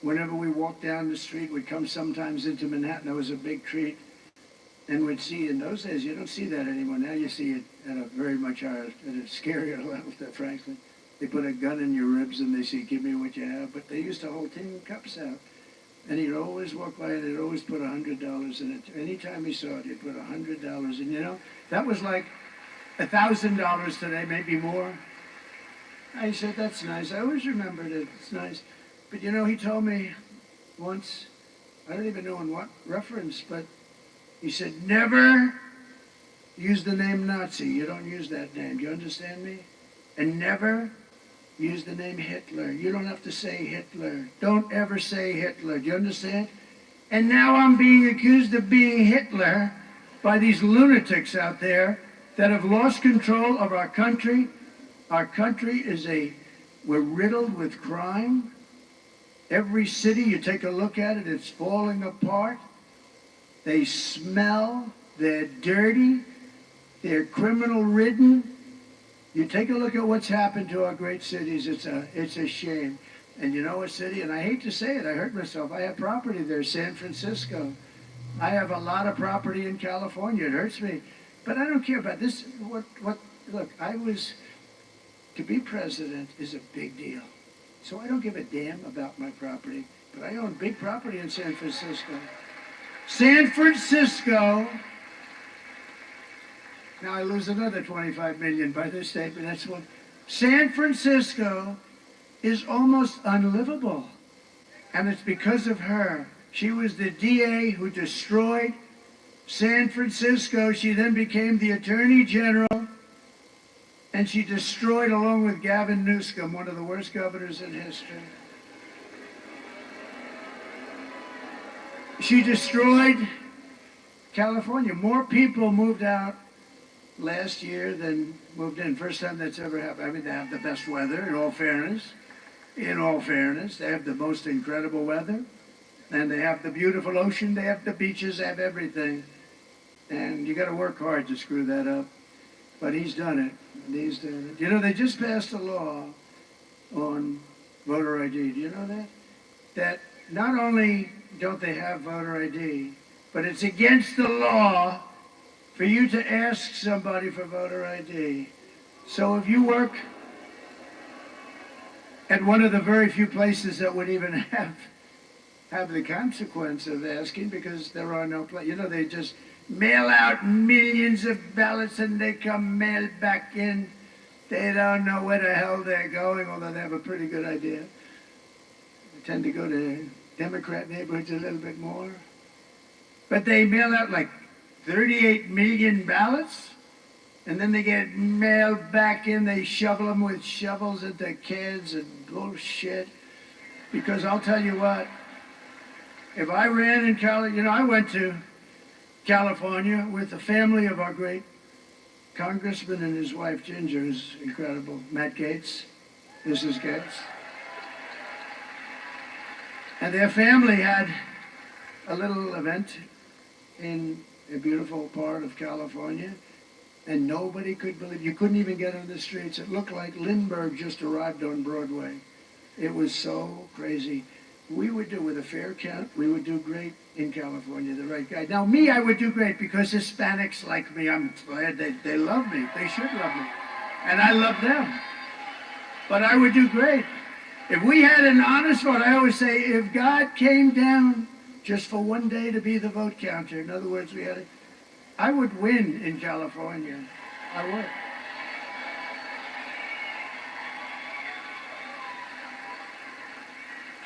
S1: Whenever we walked down the street, we'd come sometimes into Manhattan. It was a big treat. And we'd see, in those days, you don't see that anymore. Now you see it at a very much higher, at a scarier level, frankly. They put a gun in your ribs and they say, give me what you have. But they used to hold tin cups out. And he'd always walk by and he'd always put $100 in it. Anytime he saw it, he'd put $100 in. That was like $1,000 today, maybe more. I said, that's nice. I always remembered it. It's nice. But he told me once, I don't even know in what reference, but he said, never use the name Nazi. You don't use that name. Do you understand me? And never use the name Hitler. You don't have to say Hitler. Don't ever say Hitler. Do you understand? And now I'm being accused of being Hitler by these lunatics out there that have lost control of our country. Our country we're riddled with crime. Every city, you take a look at it, it's falling apart. They smell, they're dirty, they're criminal-ridden. You take a look at what's happened to our great cities. It's a shame. And you know a city, and I hate to say it, I hurt myself. I have property there, San Francisco. I have a lot of property in California. It hurts me. But I don't care about this. Look, to be president is a big deal. So I don't give a damn about my property. But I own big property in San Francisco. San Francisco. Now I lose another 25 million by this statement. That's what. San Francisco is almost unlivable. And it's because of her. She was the DA who destroyed San Francisco. She then became the Attorney General. And she destroyed, along with Gavin Newsom, one of the worst governors in history. She destroyed California. More people moved out last year than moved in. First time that's ever happened. I mean, they have the best weather, in all fairness. In all fairness, they have the most incredible weather. And they have the beautiful ocean. They have the beaches. They have everything. And you got to work hard to screw that up. But he's done it. He's done it. You know, they just passed a law on voter ID. Do you know that? That not only don't they have voter ID, but it's against the law for you to ask somebody for voter ID. So if you work at one of the very few places that would even have the consequence of asking, because there are no places, you know, they just mail out millions of ballots and they come mailed back in. They don't know where the hell they're going, although they have a pretty good idea. They tend to go to Democrat neighborhoods a little bit more. But they mail out like 38 million ballots, and then they get mailed back in. They shovel them with shovels into cans and bullshit. Because I'll tell you what, if I ran in California, you know, I went to California with the family of our great congressman and his wife, Ginger, who's incredible. Matt Gaetz, Mrs. Gaetz. And their family had a little event in a beautiful part of California, and nobody could believe, you couldn't even get on the streets. It looked like Lindbergh just arrived on Broadway. It was so crazy. We would do, with a fair count, we would do great in California, the right guy. Now, me, I would do great because Hispanics like me. I'm glad they love me. They should love me. And I love them. But I would do great. If we had an honest vote, I always say, if God came down just for one day to be the vote counter, in other words, I would win in California. I would.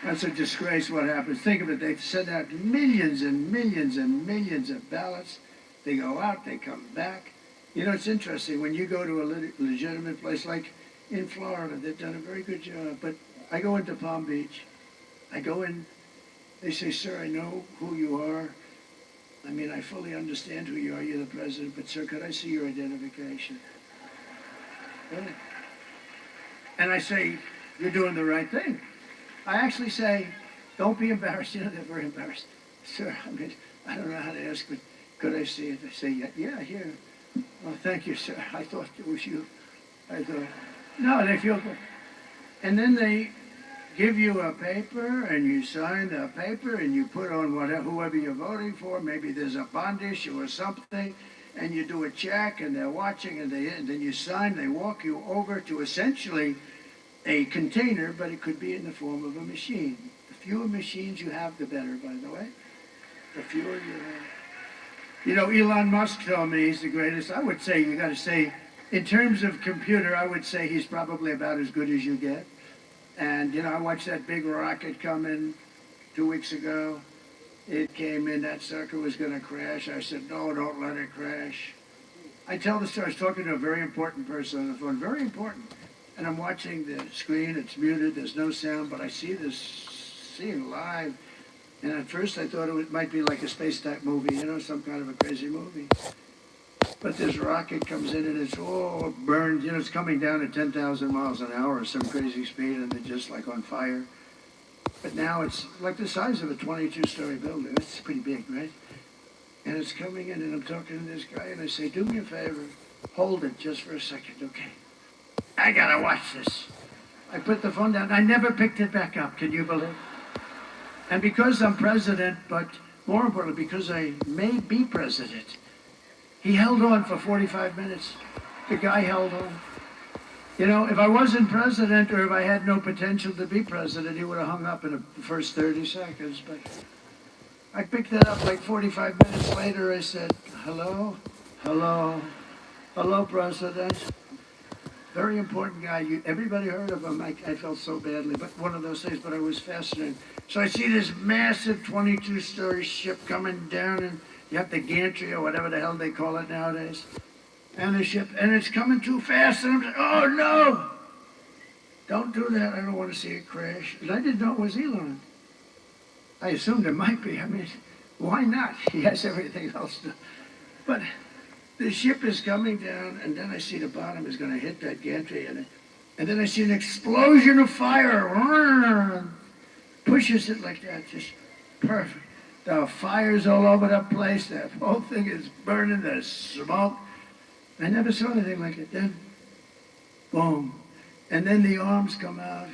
S1: That's a disgrace what happens. Think of it, they send out millions and millions and millions of ballots. They go out, they come back. You know, it's interesting, when you go to a legitimate place, like in Florida, they've done a very good job, but I go into Palm Beach. I go in, they say, sir, I know who you are. I mean, I fully understand who you are, you're the president, but sir, could I see your identification? Really? And I say, you're doing the right thing. I actually say, don't be embarrassed. You know, they're very embarrassed. Sir, I mean, I don't know how to ask, but could I see it? They say, yeah, here. Oh, thank you, sir. I thought it was you. I thought, no, they feel good. And then they give you a paper, and you sign the paper, and you put on whoever you're voting for. Maybe there's a bond issue or something, and you do a check, and they're watching, and then you sign. They walk you over to essentially a container, but it could be in the form of a machine. The fewer machines you have, the better, by the way. The fewer you have. You know, Elon Musk told me he's the greatest. I would say, you got to say, in terms of computer, I would say he's probably about as good as you get. And, you know, I watched that big rocket come in 2 weeks ago. It came in, that sucker was going to crash. I said, no, don't let it crash. I tell the story. I was talking to a very important person on the phone, very important. And I'm watching the screen, it's muted, there's no sound, but I see this scene live. And at first I thought it might be like a space-type movie, you know, some kind of a crazy movie. But this rocket comes in and it's all burned, you know, it's coming down at 10,000 miles an hour or some crazy speed, and they're just like on fire. But now it's like the size of a 22-story building. It's pretty big, right? And it's coming in, and I'm talking to this guy, and I say, do me a favor, hold it just for a second, okay? I gotta watch this. I put the phone down. I never picked it back up. Can you believe? And because I'm president, but more importantly, because I may be president, he held on for 45 minutes. The guy held on. You know, if I wasn't president or if I had no potential to be president, he would have hung up in the first 30 seconds. But I picked that up like 45 minutes later. I said, hello, hello, hello, President. Very important guy. Everybody heard of him. I felt so badly, but one of those things, but I was fascinated. So I see this massive 22-story ship coming down, and you have the gantry or whatever the hell they call it nowadays. And the ship, and it's coming too fast, and I'm like, oh no! Don't do that, I don't want to see it crash. And I didn't know it was Elon. I assumed it might be. I mean, why not? He has everything else to. But the ship is coming down, and then I see the bottom is going to hit that gantry, and then I see an explosion of fire. Pushes it like that, just perfect. The fire's all over the place. The whole thing is burning. There's smoke. I never saw anything like it. Then, boom. And then the arms come out.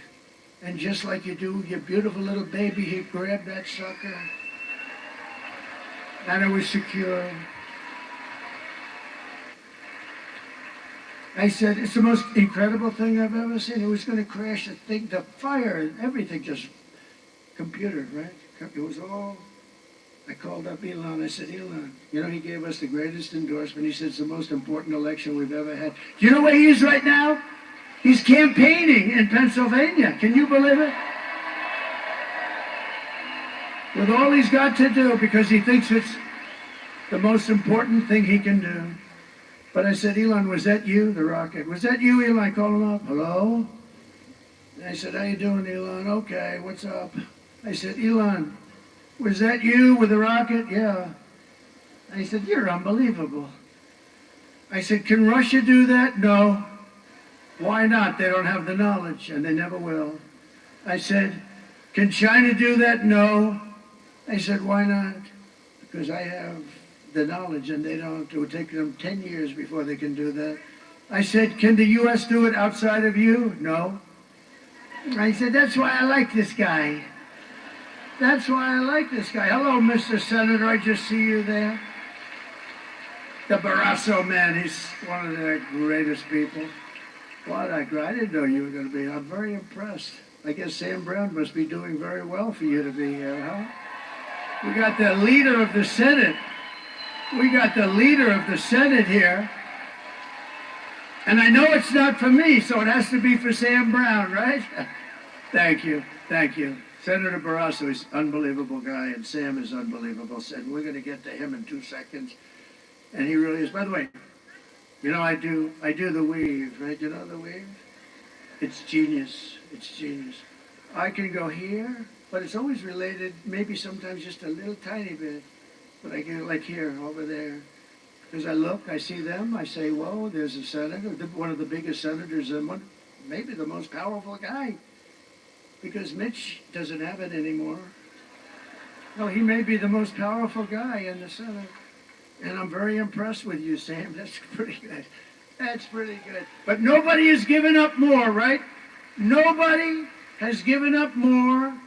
S1: And just like you do, your beautiful little baby, he grabbed that sucker. And it was secure. I said, it's the most incredible thing I've ever seen. It was going to crash the thing, the fire and everything, just computer, right? It was all... I called up Elon. I said, Elon, you know, he gave us the greatest endorsement. He said it's the most important election we've ever had. Do you know where he is right now? He's campaigning in Pennsylvania. Can you believe it? With all he's got to do, because he thinks it's the most important thing he can do. But I said, Elon, was that you, the rocket? Was that you, Elon? I called him up. Hello? And I said, how you doing, Elon? Okay, what's up? I said, Elon, was that you with the rocket? Yeah. I said, you're unbelievable. I said, can Russia do that? No. Why not? They don't have the knowledge, and they never will. I said, can China do that? No. I said, why not? Because I have the knowledge, and they don't. It would take them 10 years before they can do that. I said, can the U.S. do it outside of you? No. I said, that's why I like this guy. That's why I like this guy. Hello, Mr. Senator, I just see you there. The Barrasso man, he's one of the greatest people. What I didn't know you were going to be. I'm very impressed. I guess Sam Brown must be doing very well for you to be here, huh? We got the leader of the Senate. We got the leader of the Senate here. And I know it's not for me, so it has to be for Sam Brown, right? Thank you. Thank you. Senator Barrasso is an unbelievable guy, and Sam is unbelievable. And we're going to get to him in 2 seconds. And he really is. By the way, you know, I do the weave, right? You know the weave? It's genius. It's genius. I can go here, but it's always related, maybe sometimes just a little tiny bit. But I get like here, over there. Because I look, I see them, I say, whoa, there's a senator, one of the biggest senators, and one, maybe the most powerful guy. Because Mitch doesn't have it anymore. No, he may be the most powerful guy in the Senate. And I'm very impressed with you, Sam. That's pretty good. That's pretty good. But nobody has given up more, right? Nobody has given up more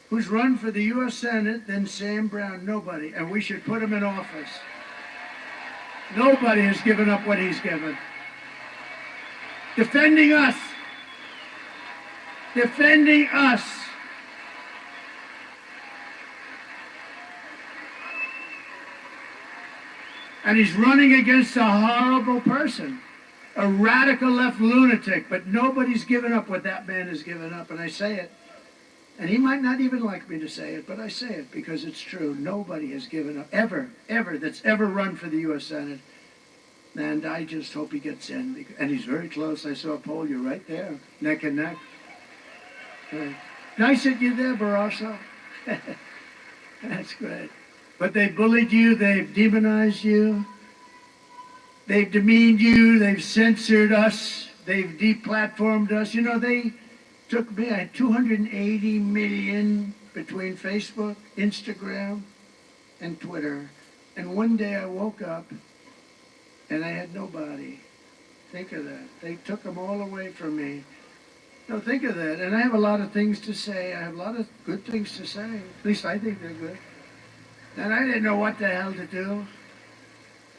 S1: who's run for the U.S. Senate than Sam Brown. Nobody. And we should put him in office. Nobody has given up what he's given. Defending us. Defending us. And he's running against a horrible person, a radical left lunatic, but nobody's given up what that man has given up, and I say it. And he might not even like me to say it, but I say it because it's true. Nobody has given up, ever, that's ever run for the U.S. Senate. And I just hope he gets in. And he's very close. I saw a poll. You're right there, neck and neck. Right. Nice that you're there, Barrasso. That's great. But they bullied you, they've demonized you, they've demeaned you, they've censored us, they've deplatformed us. You know, they took me, I had 280 million between Facebook, Instagram, and Twitter. And one day I woke up and I had nobody. Think of that. They took them all away from me. No, think of that. And I have a lot of things to say. I have a lot of good things to say. At least I think they're good. And I didn't know what the hell to do.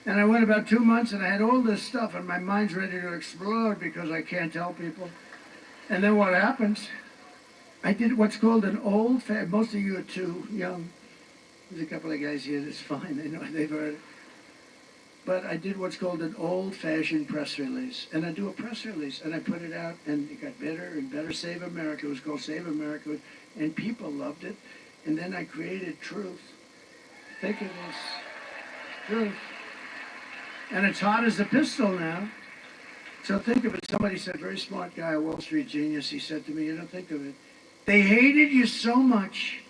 S1: And I went about 2 months and I had all this stuff and my mind's ready to explode because I can't tell people. And then what happens? I did what's called an most of you are too young. There's a couple of guys here that's fine. They know they've heard it. But I did what's called an old-fashioned press release. And I do a press release, and I put it out, and it got better and better. Save America. It was called Save America, and people loved it. And then I created Truth. Think of this. Truth. And it's hot as a pistol now. So think of it. Somebody said, very smart guy, a Wall Street genius, he said to me, think of it. They hated you so much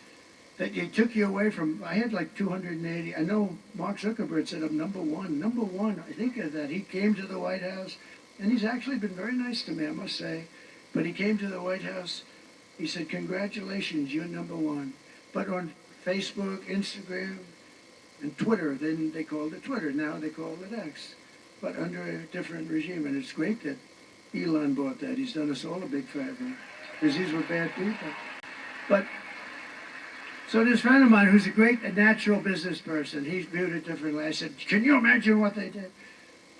S1: that they took you away from, I had like 280. I know Mark Zuckerberg said I'm number one. I think of that. He came to the White House, and he's actually been very nice to me, I must say. But he came to the White House, he said, congratulations, you're number one. But on Facebook, Instagram, and Twitter, then they called it Twitter. Now they call it X. But under a different regime. And it's great that Elon bought that. He's done us all a big favor. Because these were bad people. But so this friend of mine who's a great natural business person, he's viewed it differently. I said, can you imagine what they did?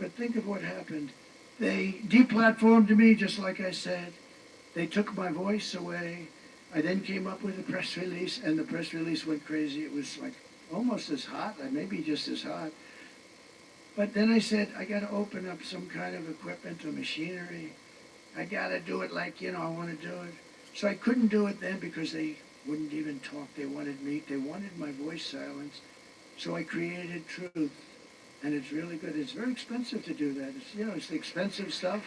S1: But think of what happened. They deplatformed me, just like I said. They took my voice away. I then came up with a press release, and the press release went crazy. It was like almost as hot, maybe just as hot. But then I said, I got to open up some kind of equipment or machinery. I got to do it like, I want to do it. So I couldn't do it then because they wouldn't even talk. They wanted my voice silenced. So I created Truth. And it's really good. It's very expensive to do that. It's the expensive stuff.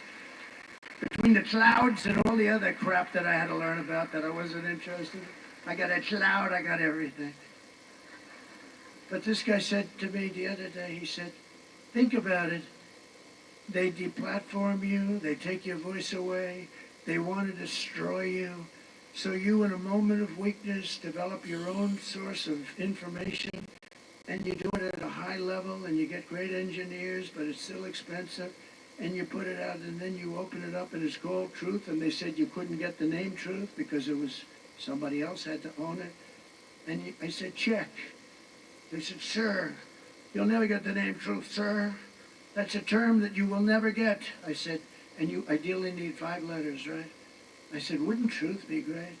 S1: Between the clouds and all the other crap that I had to learn about that I wasn't interested in. I got a cloud, I got everything. But this guy said to me the other day, he said, think about it. They deplatform you. They take your voice away. They want to destroy you. So you, in a moment of weakness, develop your own source of information, and you do it at a high level, and you get great engineers, but it's still expensive, and you put it out, and then you open it up, and it's called Truth, and they said you couldn't get the name Truth because it was somebody else had to own it. And I said, check. They said, sir, you'll never get the name Truth, sir. That's a term that you will never get. I said, and you ideally need 5 letters, right? I said, wouldn't Truth be great?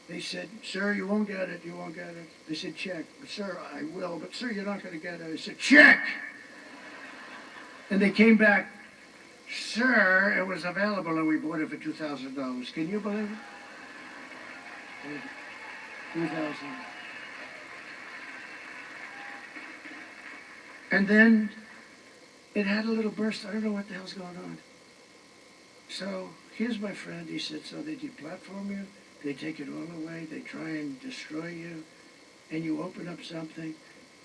S1: They said, sir, you won't get it, you won't get it. They said, check. But, sir, I will, but, sir, you're not going to get it. I said, check! And they came back, sir, it was available, and we bought it for $2,000. Can you believe it? $2,000. And then it had a little burst. I don't know what the hell's going on. So here's my friend. He said, so they deplatform you, they take it all away, they try and destroy you, and you open up something.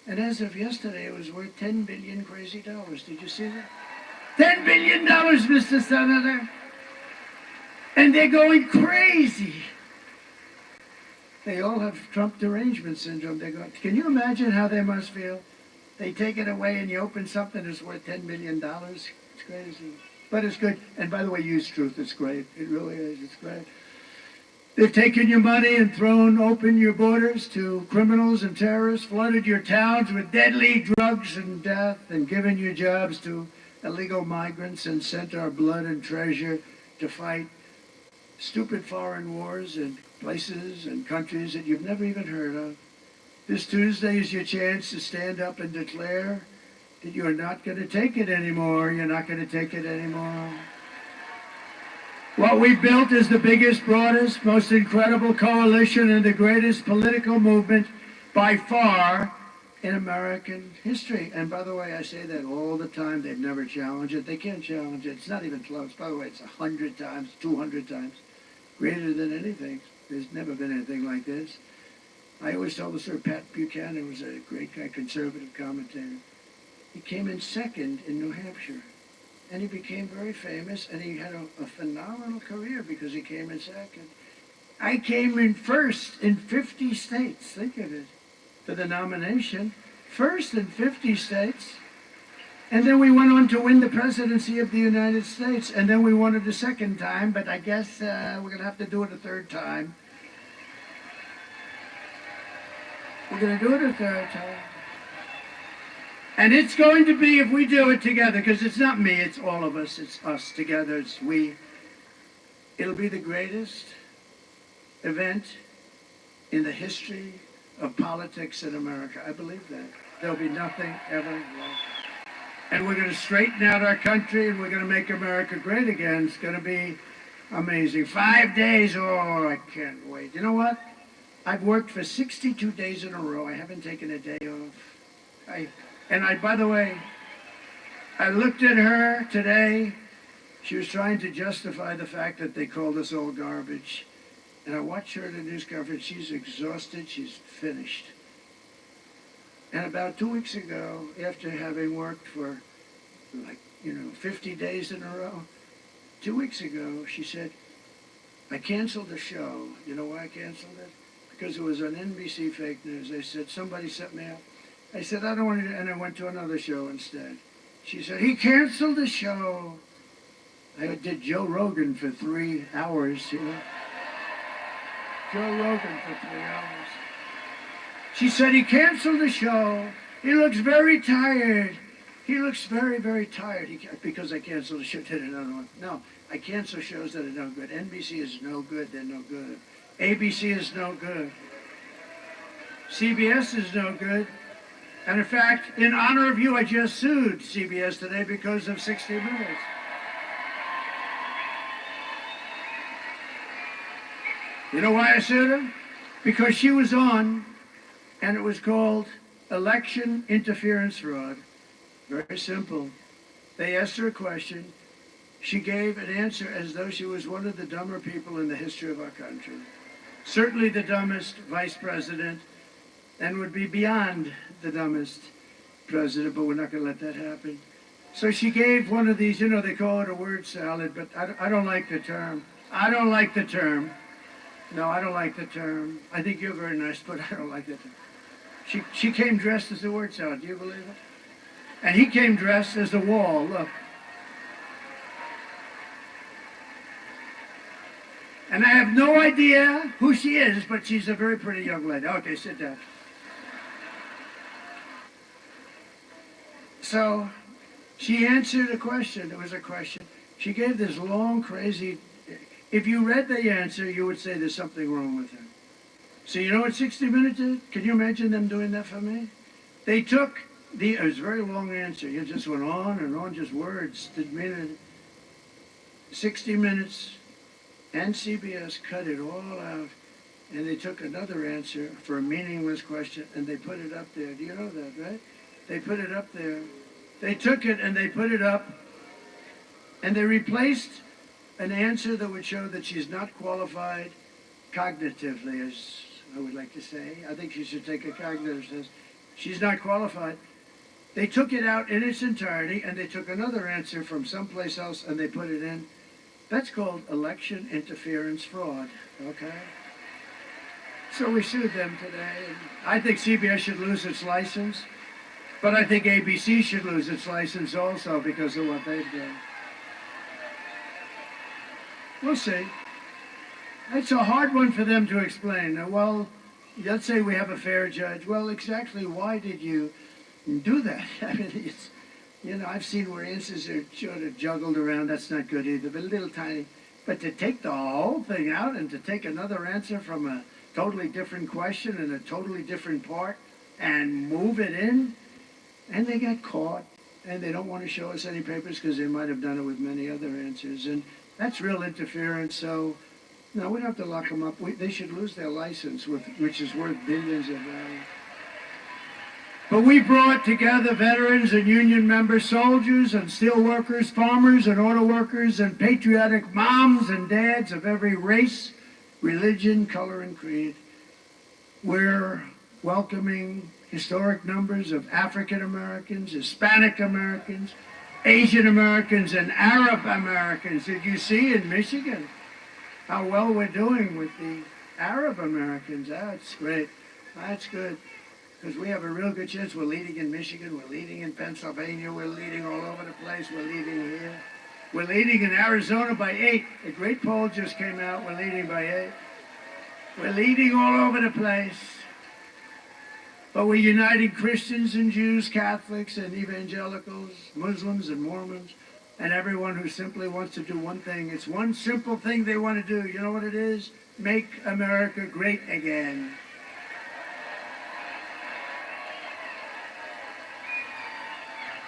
S1: And as of yesterday, it was worth $10 billion crazy dollars. Did you see that? $10 billion, Mr. Senator. And they're going crazy. They all have Trump derangement syndrome. They're going, can you imagine how they must feel? They take it away and you open something that's worth $10 million. It's crazy. But it's good. And by the way, use Truth. It's great. It really is. It's great. They've taken your money and thrown open your borders to criminals and terrorists, flooded your towns with deadly drugs and death, and given you jobs to illegal migrants, and sent our blood and treasure to fight stupid foreign wars in places and countries that you've never even heard of. This Tuesday is your chance to stand up and declare that you're not going to take it anymore. You're not going to take it anymore. What we've built is the biggest, broadest, most incredible coalition and the greatest political movement by far in American history. And by the way, I say that all the time. They've never challenged it. They can't challenge it. It's not even close. By the way, it's 100 times, 200 times greater than anything. There's never been anything like this. I always told the story. Pat Buchanan was a great guy, conservative commentator. He came in second in New Hampshire. And he became very famous, and he had a phenomenal career because he came in second. I came in first in 50 states. Think of it. For the nomination. First in 50 states. And then we went on to win the presidency of the United States. And then we won it a second time, but I guess we're going to have to do it a third time. We're going to do it a third time. And it's going to be, if we do it together, because it's not me, it's all of us, it's us together, it's we. It'll be the greatest event in the history of politics in America. I believe that. There'll be nothing ever like it. And we're going to straighten out our country, and we're going to make America great again. It's going to be amazing. 5 days, oh, I can't wait. You know what? I've worked for 62 days in a row. I haven't taken a day off. By the way, I looked at her today. She was trying to justify the fact that they called us all garbage. And I watched her at a news conference. She's exhausted. She's finished. And about 2 weeks ago, after having worked for 50 days in a row, 2 weeks ago, she said, I canceled the show. You know why I canceled it? Because it was on NBC fake news. They said, somebody set me up. I said, I don't want to, and I went to another show instead. She said, he canceled the show. I did Joe Rogan for 3 hours, you know. Joe Rogan for 3 hours. She said, he canceled the show. He looks very tired. He looks very, very tired. Because I canceled the show, did another one. No, I cancel shows that are no good. NBC is no good, they're no good. ABC is no good. CBS is no good. And in fact, in honor of you, I just sued CBS today because of 60 Minutes. You know why I sued her? Because she was on, and it was called election interference fraud. Very simple. They asked her a question. She gave an answer as though she was one of the dumber people in the history of our country. Certainly the dumbest vice president, and would be beyond the dumbest president, but we're not going to let that happen. So she gave one of these, they call it a word salad, but I don't like the term. I don't like the term. No, I don't like the term. I think you're very nice, but I don't like the term. She came dressed as a word salad. Do you believe it? And he came dressed as a wall. Look. And I have no idea who she is, but she's a very pretty young lady. Okay, sit down. So she answered a question. It was a question. She gave this long, crazy... If you read the answer, you would say there's something wrong with her. So you know what 60 Minutes did? Can you imagine them doing that for me? They took it was a very long answer. It just went on and on, just words. Didn't mean it. 60 Minutes and CBS cut it all out, and they took another answer for a meaningless question, and they put it up there. Do you know that, right? They put it up there. They took it and they put it up, and they replaced an answer that would show that she's not qualified cognitively, as I would like to say. I think she should take a cognitive test. She's not qualified. They took it out in its entirety, and they took another answer from someplace else, and they put it in. That's called election interference fraud, okay? So we sued them today. And I think CBS should lose its license, but I think ABC should lose its license also because of what they've done. We'll see. It's a hard one for them to explain. Well, let's say we have a fair judge. Well, exactly why did you do that? I mean, it's, I've seen where answers are sort of juggled around. That's not good either, but a little tiny. But to take the whole thing out and to take another answer from a totally different question and a totally different part and move it in, and they got caught, and they don't want to show us any papers because they might have done it with many other answers. And that's real interference, so no, we don't have to lock them up. They should lose their license, which is worth billions of dollars. But we brought together veterans and union members, soldiers and steel workers, farmers and auto workers, and patriotic moms and dads of every race, religion, color, and creed. We're welcoming historic numbers of African Americans, Hispanic Americans, Asian Americans, and Arab Americans. Did you see in Michigan how well we're doing with the Arab Americans? That's great. That's good. because we have a real good chance. We're leading in Michigan, we're leading in Pennsylvania, we're leading all over the place, we're leading here. We're leading in Arizona by 8. A great poll just came out, we're leading by 8. We're leading all over the place. But we're uniting Christians and Jews, Catholics and evangelicals, Muslims and Mormons, and everyone who simply wants to do one thing. It's one simple thing they want to do. You know what it is? Make America great again.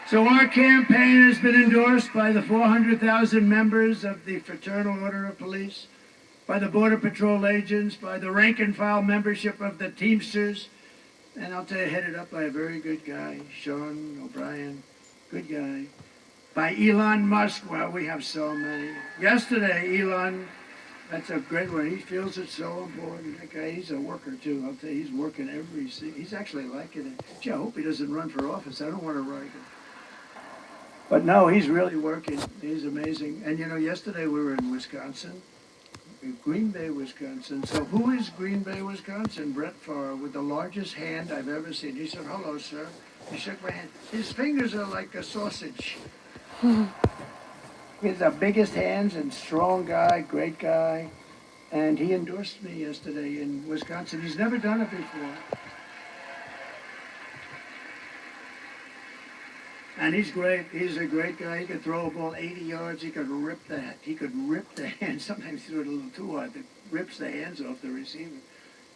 S1: So our campaign has been endorsed by the 400,000 members of the Fraternal Order of Police, by the Border Patrol agents, by the rank and file membership of the Teamsters, and I'll tell you, headed up by a very good guy, Sean O'Brien, good guy. By Elon Musk, well, we have so many. Yesterday, Elon, that's a great one. He feels it's so important. That guy, he's a worker too. I'll tell you, he's working he's actually liking it. Gee, I hope he doesn't run for office. I don't want to write him. But no, he's really working. He's amazing. And you know, yesterday we were in Wisconsin. Green Bay, Wisconsin. So who is Green Bay, Wisconsin? Brett Favre, with the largest hand I've ever seen. He said, hello, sir. He shook my hand. His fingers are like a sausage. He has the biggest hands and strong guy, great guy. And he endorsed me yesterday in Wisconsin. He's never done it before. And he's great. He's a great guy. He could throw a ball 80 yards. He could rip the hand. Sometimes he threw it a little too hard. That rips the hands off the receiver.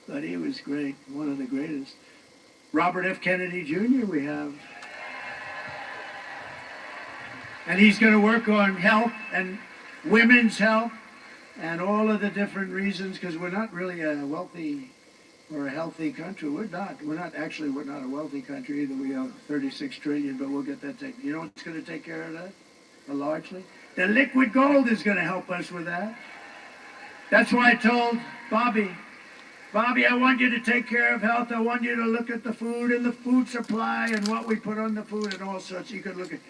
S1: But he was great. One of the greatest. Robert F. Kennedy Jr. we have. And he's going to work on health and women's health and all of the different reasons, because we're not really a wealthy or a healthy country. We're not a wealthy country either. We have 36 trillion, but we'll get that taken. You know what's going to take care of that? Largely? The liquid gold is going to help us with that. That's why I told Bobby, I want you to take care of health. I want you to look at the food and the food supply and what we put on the food and all sorts. You could look at,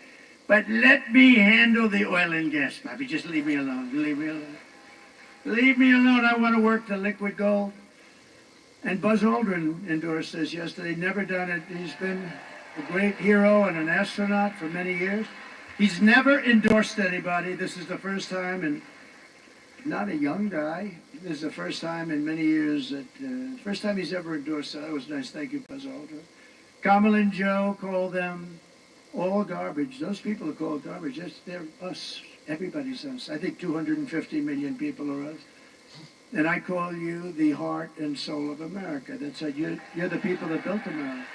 S1: but let me handle the oil and gas, Bobby. Just leave me alone. Leave me alone. Leave me alone. I want to work the liquid gold. And Buzz Aldrin endorsed this yesterday. Never done it. He's been a great hero and an astronaut for many years. He's never endorsed anybody. This is the first time, and not a young guy. This is the first time in many years that, first time he's ever endorsed. That was nice. Thank you, Buzz Aldrin. Kamal and Joe call them all garbage. Those people are called garbage. They're us. Everybody's us. I think 250 million people are us. And I call you the heart and soul of America. That's how you're the people that built America.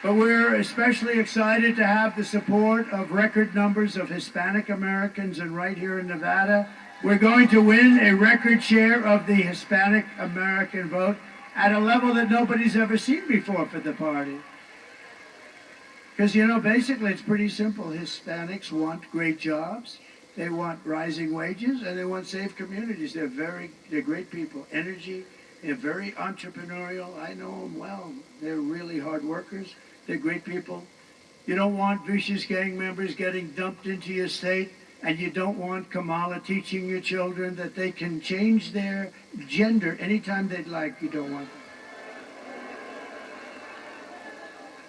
S1: But we're especially excited to have the support of record numbers of Hispanic Americans, and right here in Nevada, we're going to win a record share of the Hispanic American vote at a level that nobody's ever seen before for the party. Because, you know, basically it's pretty simple. Hispanics want great jobs. They want rising wages, and they want safe communities. They're great people. Energy, they're very entrepreneurial. I know them well. They're really hard workers. They're great people. You don't want vicious gang members getting dumped into your state, and you don't want Kamala teaching your children that they can change their gender anytime they'd like. You don't want that.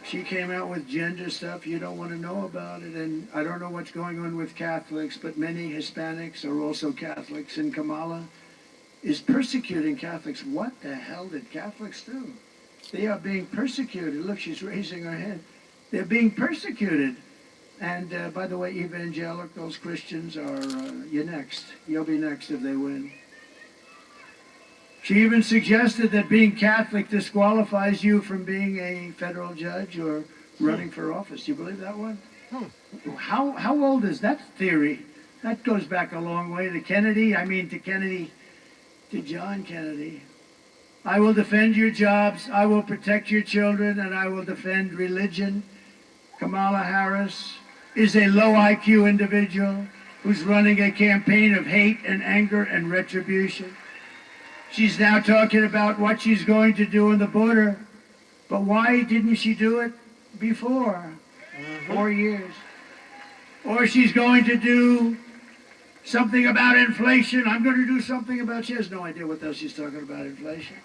S1: She came out with gender stuff. You don't want to know about it. And I don't know what's going on with Catholics, but many Hispanics are also Catholics. And Kamala is persecuting Catholics. What the hell did Catholics do? They are being persecuted. Look, she's raising her hand. They're being persecuted. And by the way, evangelicals, Christians are, you're next. You'll be next if they win. She even suggested that being Catholic disqualifies you from being a federal judge or running for office. Do you believe that one? How old is that theory? That goes back a long way to Kennedy. To John Kennedy. I will defend your jobs, I will protect your children, and I will defend religion. Kamala Harris is a low IQ individual who's running a campaign of hate and anger and retribution. She's now talking about what she's going to do on the border. But why didn't she do it before? 4 years. Or she's going to do something about inflation. I'm going to do something about, she has no idea what the hell she's talking about, inflation.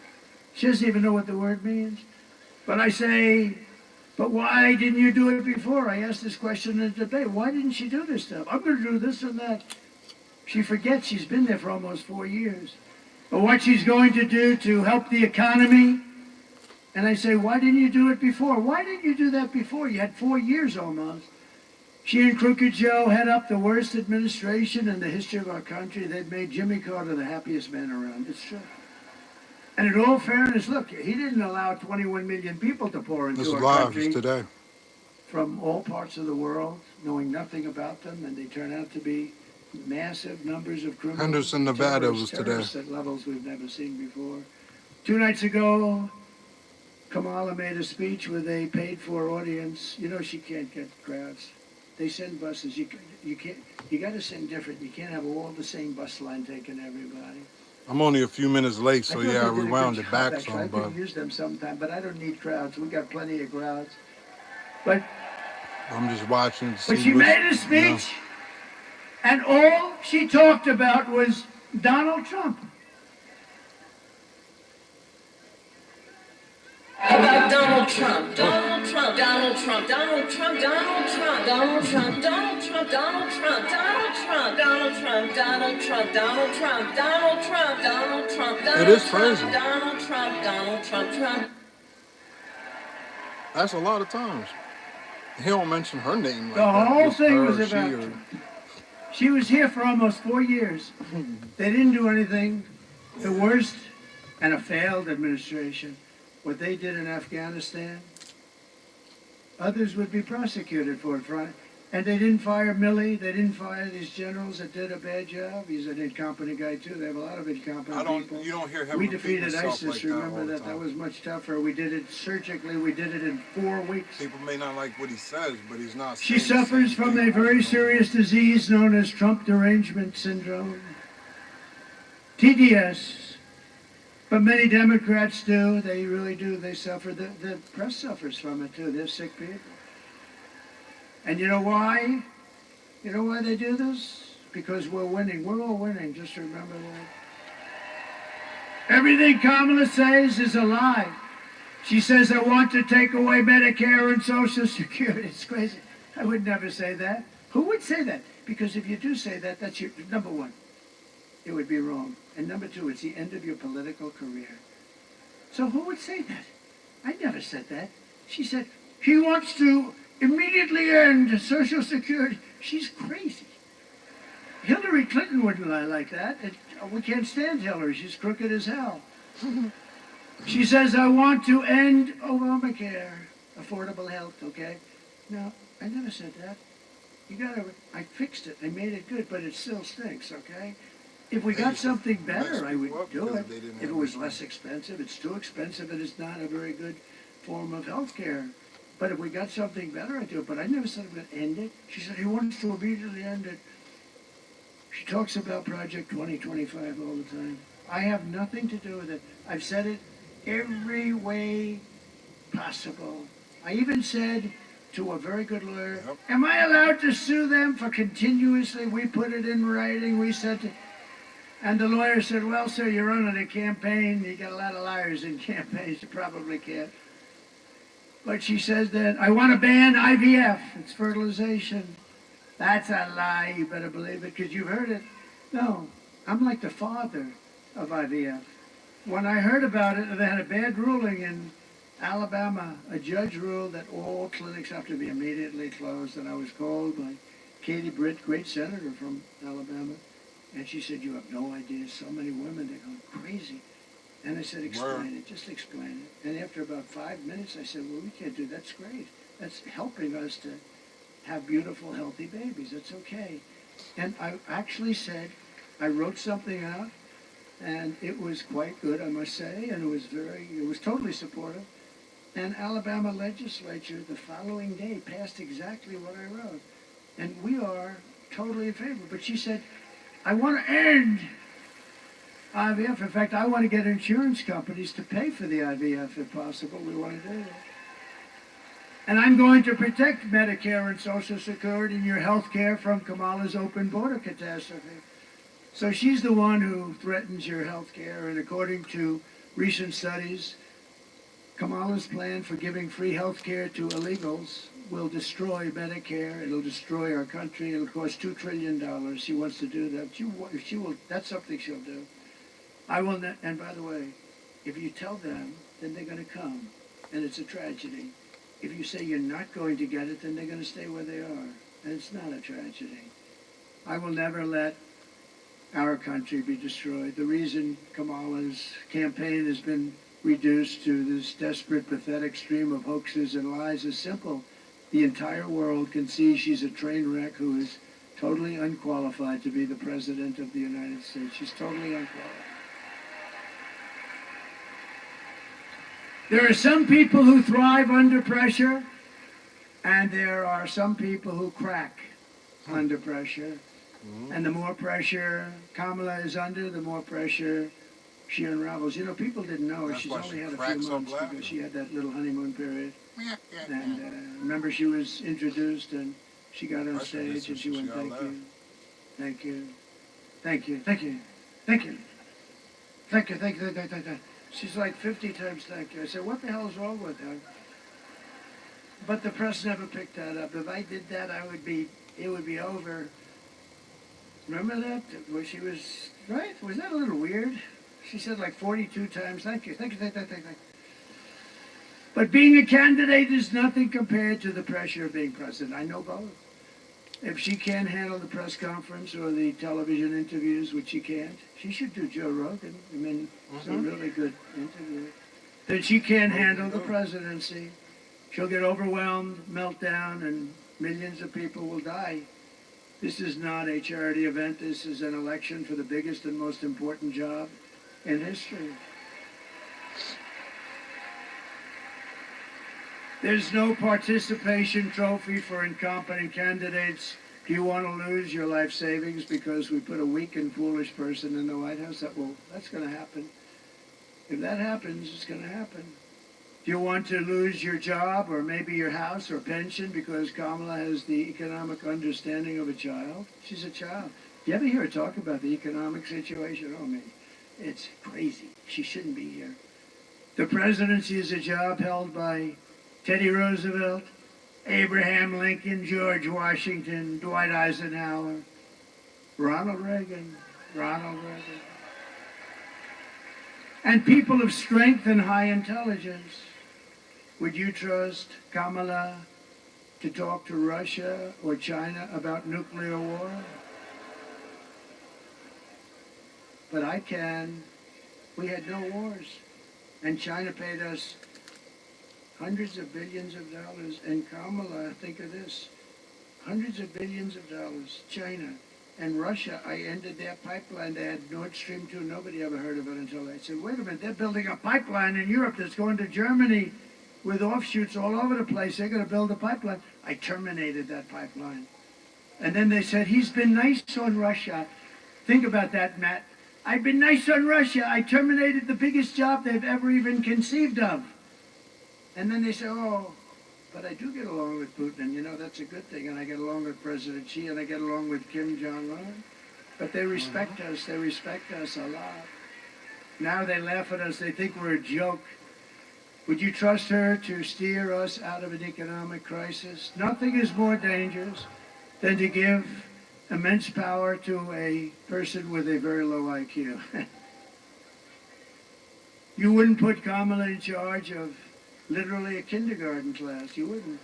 S1: She doesn't even know what the word means. But I say, but why didn't you do it before? I asked this question in the debate. Why didn't she do this stuff? I'm going to do this and that. She forgets she's been there for almost 4 years. But what she's going to do to help the economy. And I say, why didn't you do it before? Why didn't you do that before? You had 4 years almost. She and Crooked Joe head up the worst administration in the history of our country. They've made Jimmy Carter the happiest man around. It's true. And in all fairness, look, he didn't allow 21 million people to pour into our country
S2: today.
S1: from all parts of the world, knowing nothing about them, and they turn out to be massive numbers of criminals.
S2: Henderson, Nevada was today.
S1: At levels we've never seen before. 2 nights ago, Kamala made a speech with a paid-for audience. You know she can't get crowds. They send buses. You can't. You got to send different. You can't have all the same bus line taking everybody.
S2: I'm only a few minutes late, so yeah, I rewound it back some.
S1: I could use them sometime, but I don't need crowds. We got plenty of crowds. But
S2: I'm just watching.
S1: But she made a speech, and all she talked about was Donald Trump.
S9: About Donald Trump, Donald Trump, Donald Trump, Donald Trump, Donald Trump, Donald Trump, Donald Trump, Donald Trump, Donald Trump, Donald Trump, Donald Trump, Donald Trump, Donald Trump, Donald Trump,
S2: It is crazy.
S9: Donald Trump, Donald Trump, Trump.
S2: That's a lot of times. He don't mention her name like
S1: The
S2: that.
S1: whole
S2: Just
S1: thing
S2: her,
S1: was about Trump. She was here for almost 4 years. They didn't do anything. The worst and a failed administration. What they did in Afghanistan, others would be prosecuted for it. And they didn't fire Milley. They didn't fire these generals that did a bad job. He's an incompetent guy, too. They have a lot of incompetent people.
S2: You don't hear him.
S1: We defeated ISIS, remember that? That was much tougher. We did it surgically. We did it in 4 weeks.
S2: People may not like what he says, but he's not.
S1: She suffers from a very serious disease known as Trump derangement syndrome, TDS. But many Democrats do. They really do. They suffer. The press suffers from it, too. They're sick people. And you know why? You know why they do this? Because we're winning. We're all winning. Just remember that. Everything Kamala says is a lie. She says, I want to take away Medicare and Social Security. It's crazy. I would never say that. Who would say that? Because if you do say that, that's your number one. It would be wrong. And number two, it's the end of your political career. So who would say that? I never said that. She said, he wants to immediately end Social Security. She's crazy. Hillary Clinton wouldn't lie like that. We can't stand Hillary. She's crooked as hell. She says, I want to end Obamacare, affordable health, okay? No, I never said that. I fixed it. I made it good, but it still stinks, okay? If we got something better, I would do it. If it was less expensive, it's too expensive and it's not a very good form of health care. But if we got something better, I'd do it. But I never said I'm going to end it. She said he wants to immediately end it. She talks about Project 2025 all the time. I have nothing to do with it. I've said it every way possible. I even said to a very good lawyer, am I allowed to sue them for continuously? We put it in writing. We said to... And the lawyer said, well, sir, you're running a campaign. You got a lot of liars in campaigns. You probably can't. But she says that, I want to ban IVF. It's fertilization. That's a lie. You better believe it, because you've heard it. No, I'm like the father of IVF. When I heard about it, they had a bad ruling in Alabama. A judge ruled that all clinics have to be immediately closed. And I was called by Katie Britt, great senator from Alabama. And she said, you have no idea. So many women, they're going crazy. And I said, explain it. Just explain it. And after about 5 minutes, I said, well, we can't do that. That's great. That's helping us to have beautiful, healthy babies. That's okay. And I actually said, I wrote something out, and it was quite good, I must say, and it was totally supportive. And Alabama legislature the following day passed exactly what I wrote. And we are totally in favor. But she said, I want to end IVF. In fact, I want to get insurance companies to pay for the IVF if possible. We want to do that. And I'm going to protect Medicare and Social Security and your health care from Kamala's open border catastrophe. So she's the one who threatens your health care. And according to recent studies, Kamala's plan for giving free health care to illegals will destroy Medicare. It'll destroy our country. It'll cost $2 trillion. She wants to do that. She will. That's something she'll do. I will not. And by the way, if you tell them, then they're going to come, and it's a tragedy. If you say you're not going to get it, then they're going to stay where they are, and it's not a tragedy. I will never let our country be destroyed. The reason Kamala's campaign has been reduced to this desperate, pathetic stream of hoaxes and lies is simple. The entire world can see she's a train wreck who is totally unqualified to be the President of the United States. She's totally unqualified. There are some people who thrive under pressure, and there are some people who crack under pressure. And the more pressure Kamala is under, the more pressure she unravels. You know, people didn't know her. She's only had a few months because she had that little honeymoon period. And remember, she was introduced and she got on stage and she went, thank you, thank you, thank you, thank you, thank you, thank you, thank you, thank you. She's like 50 times thank you. I said, what the hell is wrong with her? But the press never picked that up. If I did that, it would be over. Remember that? Where she was, right? Was that a little weird? She said like 42 times, thank you, thank you, thank you, thank you, thank you. But being a candidate is nothing compared to the pressure of being president. I know both. If she can't handle the press conference or the television interviews, which she can't, she should do Joe Rogan. I mean, it's a really good interview. Then she can't handle the presidency. She'll get overwhelmed, melt down, and millions of people will die. This is not a charity event. This is an election for the biggest and most important job in history. There's no participation trophy for incompetent candidates. Do you want to lose your life savings because we put a weak and foolish person in the White House? That's going to happen. If that happens, it's going to happen. Do you want to lose your job or maybe your house or pension because Kamala has the economic understanding of a child? She's a child. Do you ever hear her talk about the economic situation? Oh, man, it's crazy. She shouldn't be here. The presidency is a job held by Teddy Roosevelt, Abraham Lincoln, George Washington, Dwight Eisenhower, Ronald Reagan, and people of strength and high intelligence. Would you trust Kamala to talk to Russia or China about nuclear war? But I can. We had no wars, and China paid us hundreds of billions of dollars, and Kamala, think of this, hundreds of billions of dollars, China. And Russia, I ended their pipeline. They had Nord Stream 2. Nobody ever heard of it until I said, wait a minute, they're building a pipeline in Europe that's going to Germany with offshoots all over the place. They're going to build a pipeline. I terminated that pipeline. And then they said, he's been nice on Russia. Think about that, Matt. I've been nice on Russia. I terminated the biggest job they've ever even conceived of. And then they say, oh, but I do get along with Putin, and you know, that's a good thing, and I get along with President Xi, and I get along with Kim Jong-un. But they respect us. They respect us a lot. Now they laugh at us. They think we're a joke. Would you trust her to steer us out of an economic crisis? Nothing is more dangerous than to give immense power to a person with a very low IQ. You wouldn't put Kamala in charge of literally a kindergarten class. You wouldn't.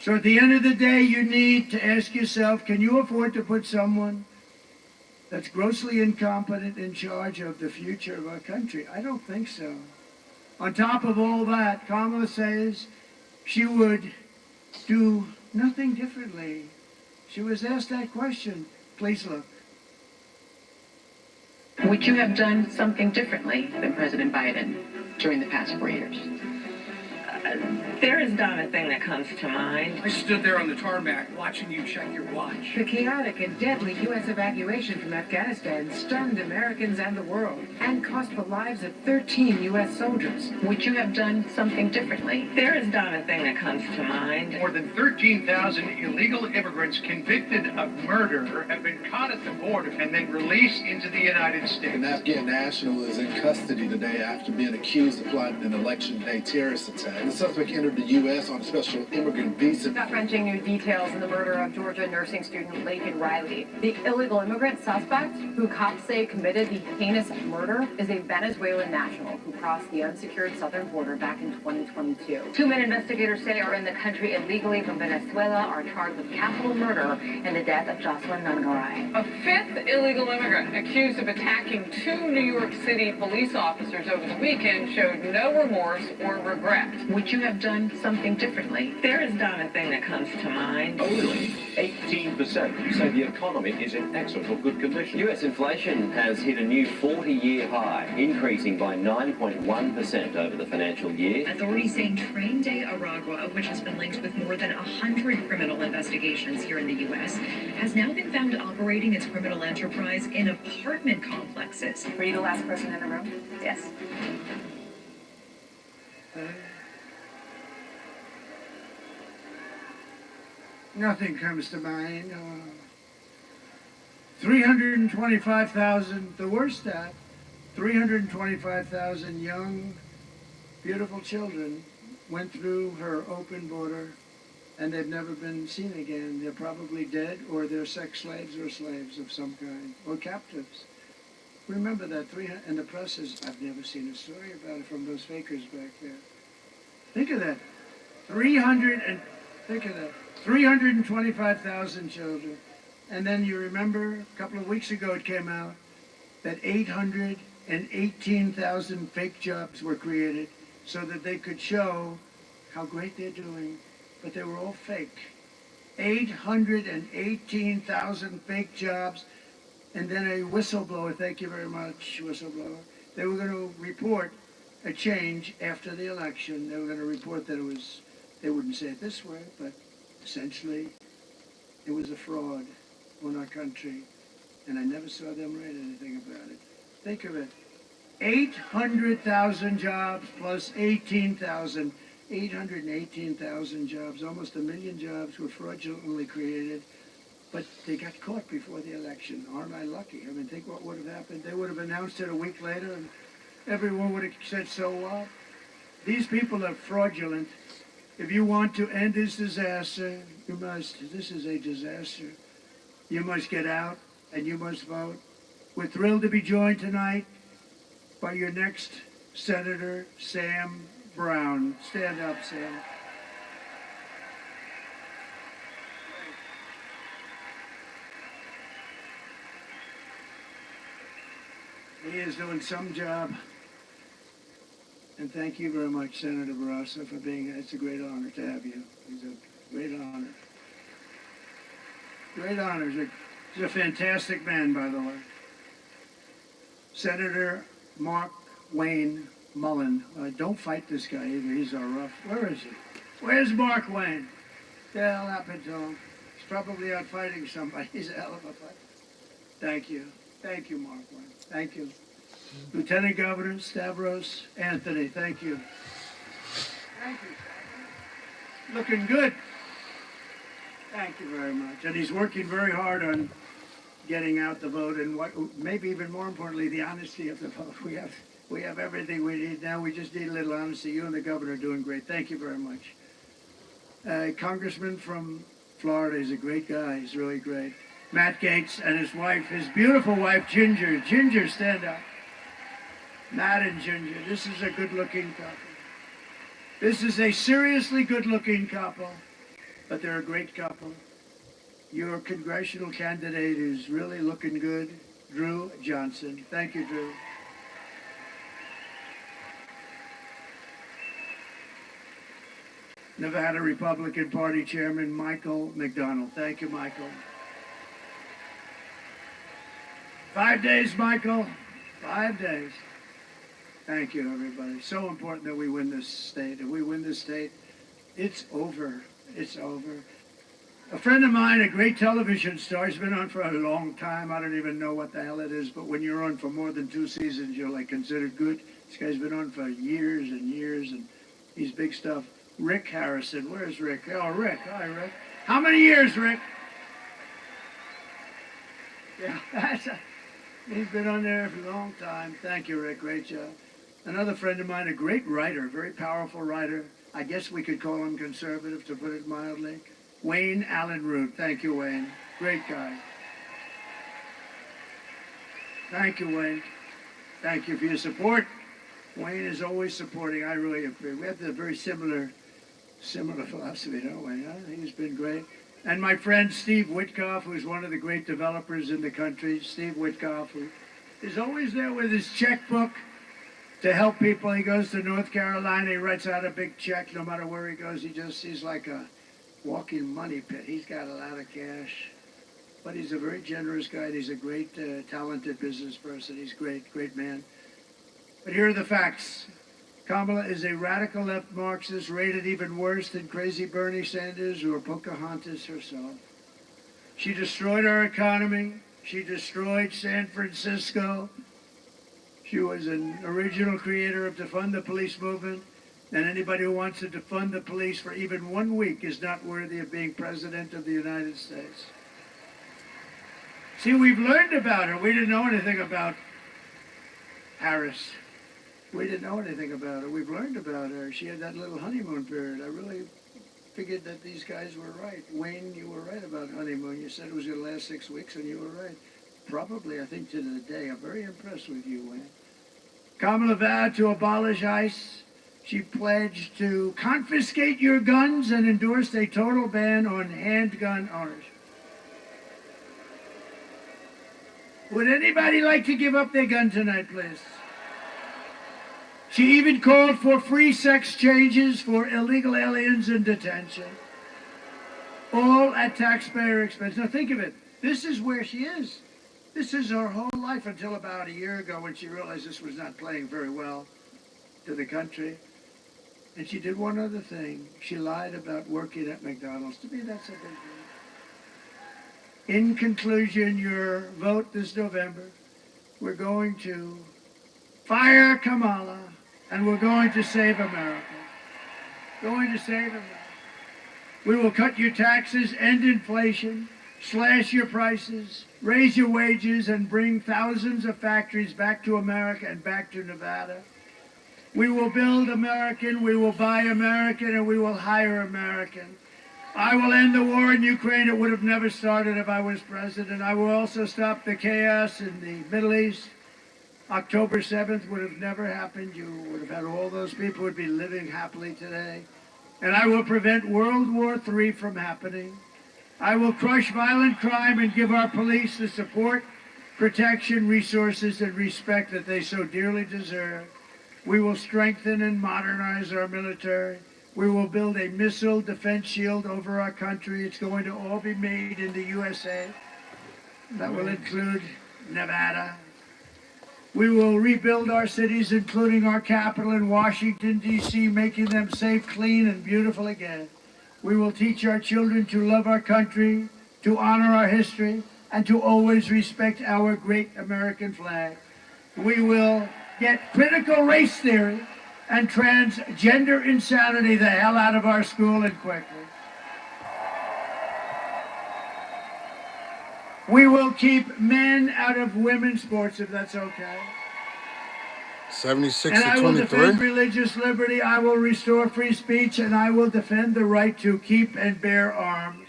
S1: So at the end of the day, you need to ask yourself, can you afford to put someone that's grossly incompetent in charge of the future of our country? I don't think so. On top of all that, Kamala says she would do nothing differently. She was asked that question. Please look.
S10: Would you have done something differently than President Biden during the past 4 years?
S9: There is not a thing that comes to mind.
S10: I stood there on the tarmac watching you check your watch.
S11: The chaotic and deadly U.S. evacuation from Afghanistan stunned Americans and the world and cost the lives of 13 U.S. soldiers.
S9: Would you have done something differently? There is not a thing that comes to mind.
S10: More than 13,000 illegal immigrants convicted of murder have been caught at the border and then released into the United States.
S12: An Afghan national is in custody today after being accused of plotting an election day terrorist attack. The suspect entered the U.S. on a special immigrant visa.
S4: Gut-wrenching new details in the murder of Georgia nursing student Laken Riley. The illegal immigrant suspect, who cops say committed the heinous murder, is a Venezuelan national who crossed the unsecured southern border back in 2022. Two men investigators say are in the country illegally from Venezuela are charged with capital murder in the death of Jocelyn Nungaray.
S13: A fifth illegal immigrant accused of attacking two New York City police officers over the weekend showed no remorse or regret.
S9: Would you have done something differently? There is not a thing that comes to mind.
S14: Only 18% say the economy is in excellent or good condition.
S15: US inflation has hit a new 40-year high, increasing by 9.1% over the financial year.
S16: Authorities saying Train Day Aragua, which has been linked with more than 100 criminal investigations here in the U.S., has now been found operating its criminal enterprise in apartment complexes.
S4: Were you the last person in the room? Yes.
S1: Nothing comes to mind. 325,000, the worst stat, 325,000 young, beautiful children went through her open border and they've never been seen again. They're probably dead or they're sex slaves or slaves of some kind or captives. Remember that, and the press is, I've never seen a story about it from those fakers back there. Think of that. 325,000 children. And then you remember a couple of weeks ago it came out that 818,000 fake jobs were created so that they could show how great they're doing, but they were all fake. 818,000 fake jobs, and then a whistleblower, thank you very much, whistleblower, they were going to report a change after the election. They were going to report that it was, they wouldn't say it this way, but essentially it was a fraud on our country, and I never saw them write anything about it. Think of it. 800,000 jobs plus 18,000. 818,000 jobs, almost 1 million jobs were fraudulently created, but they got caught before the election. Aren't I lucky? I mean, think what would have happened. They would have announced it a week later, and everyone would have said, so what? These people are fraudulent. If you want to end this disaster, you must. This is a disaster. You must get out, and you must vote. We're thrilled to be joined tonight by your next Senator, Sam Brown. Stand up, Sam. He is doing some job. And thank you very much, Senator Barrasso, for being here. It's a great honor to have you. It's a great honor. Great honor. He's a fantastic man, by the way. Senator Mark Wayne Mullen. Don't fight this guy either. He's a rough. Where is he? Where's Mark Wayne? What the hell happened to him? He's probably out fighting somebody. He's a hell of a fighter. Thank you. Thank you, Mark Wayne. Thank you. Lieutenant Governor Stavros Anthony, thank you. Thank you, Stavros. Looking good. Thank you very much. And he's working very hard on getting out the vote, and what, maybe even more importantly, the honesty of the vote. We have everything we need now. We just need a little honesty. You and the governor are doing great. Thank you very much. Congressman from Florida is a great guy. He's really great. Matt Gaetz and his wife, his beautiful wife, Ginger. Ginger, stand up. Matt and Ginger. This is a good-looking couple. This is a seriously good-looking couple, but they're a great couple. Your congressional candidate is really looking good, Drew Johnson. Thank you, Drew. Nevada Republican Party Chairman Michael McDonald. Thank you, Michael. 5 days, Michael. 5 days. Thank you, everybody. So important that we win this state. If we win this state, It's over. It's over. A friend of mine, a great television star, has been on for a long time. I don't even know what the hell it is, but when you're on for more than 2 seasons, you're like considered good. This guy's been on for years and years, and he's big stuff. Rick Harrison. Where's Rick? Oh, Rick. Hi, Rick. How many years, Rick? Yeah, he's been on there for a long time. Thank you, Rick. Great job. Another friend of mine, a great writer, very powerful writer. I guess we could call him conservative, to put it mildly. Wayne Allen Root. Thank you, Wayne. Great guy. Thank you, Wayne. Thank you for your support. Wayne is always supporting. I really agree. We have a very similar philosophy, don't we? Huh? He's been great. And my friend Steve Witkoff, who's one of the great developers in the country. Steve Witkoff, who is always there with his checkbook to help people. He goes to North Carolina. He writes out a big check no matter where he goes. He's like a walking money pit. He's got a lot of cash. But he's a very generous guy. And he's a great, talented business person. He's great man. But here are the facts. Kamala is a radical left Marxist, rated even worse than crazy Bernie Sanders or Pocahontas herself. She destroyed our economy. She destroyed San Francisco. She was an original creator of defund the police movement. And anybody who wants to defund the police for even 1 week is not worthy of being president of the United States. See, we've learned about her. We didn't know anything about Harris. We didn't know anything about her. We've learned about her. She had that little honeymoon period. I really figured that these guys were right. Wayne, you were right about honeymoon. You said it was going to last 6 weeks, and you were right. Probably, I think, to the day. I'm very impressed with you, Wayne. Kamala vowed to abolish ICE. She pledged to confiscate your guns and endorsed a total ban on handgun ownership. Would anybody like to give up their gun tonight, please? She even called for free sex changes for illegal aliens in detention. All at taxpayer expense. Now think of it. This is where she is. This is her whole life until about a year ago when she realized this was not playing very well to the country. And she did one other thing. She lied about working at McDonald's. To me, that's a big deal. In conclusion, your vote this November, we're going to fire Kamala, and we're going to save America. Going to save America. We will cut your taxes, end inflation, slash your prices, raise your wages, and bring thousands of factories back to America and back to Nevada. We will build American, we will buy American, and we will hire American. I will end the war in Ukraine. It would have never started if I was president. I will also stop the chaos in the Middle East. October 7th would have never happened. You would have had all those people who would be living happily today. And I will prevent World War III from happening. I will crush violent crime and give our police the support, protection, resources, and respect that they so dearly deserve. We will strengthen and modernize our military. We will build a missile defense shield over our country. It's going to all be made in the USA. That will include Nevada. We will rebuild our cities, including our capital in Washington, D.C., making them safe, clean, and beautiful again. We will teach our children to love our country, to honor our history, and to always respect our great American flag. We will get critical race theory and transgender insanity the hell out of our school and quickly. We will keep men out of women's sports if that's okay.
S2: 76
S1: and
S2: to
S1: I will
S2: 23.
S1: defend religious liberty. I will restore free speech, and I will defend the right to keep and bear arms.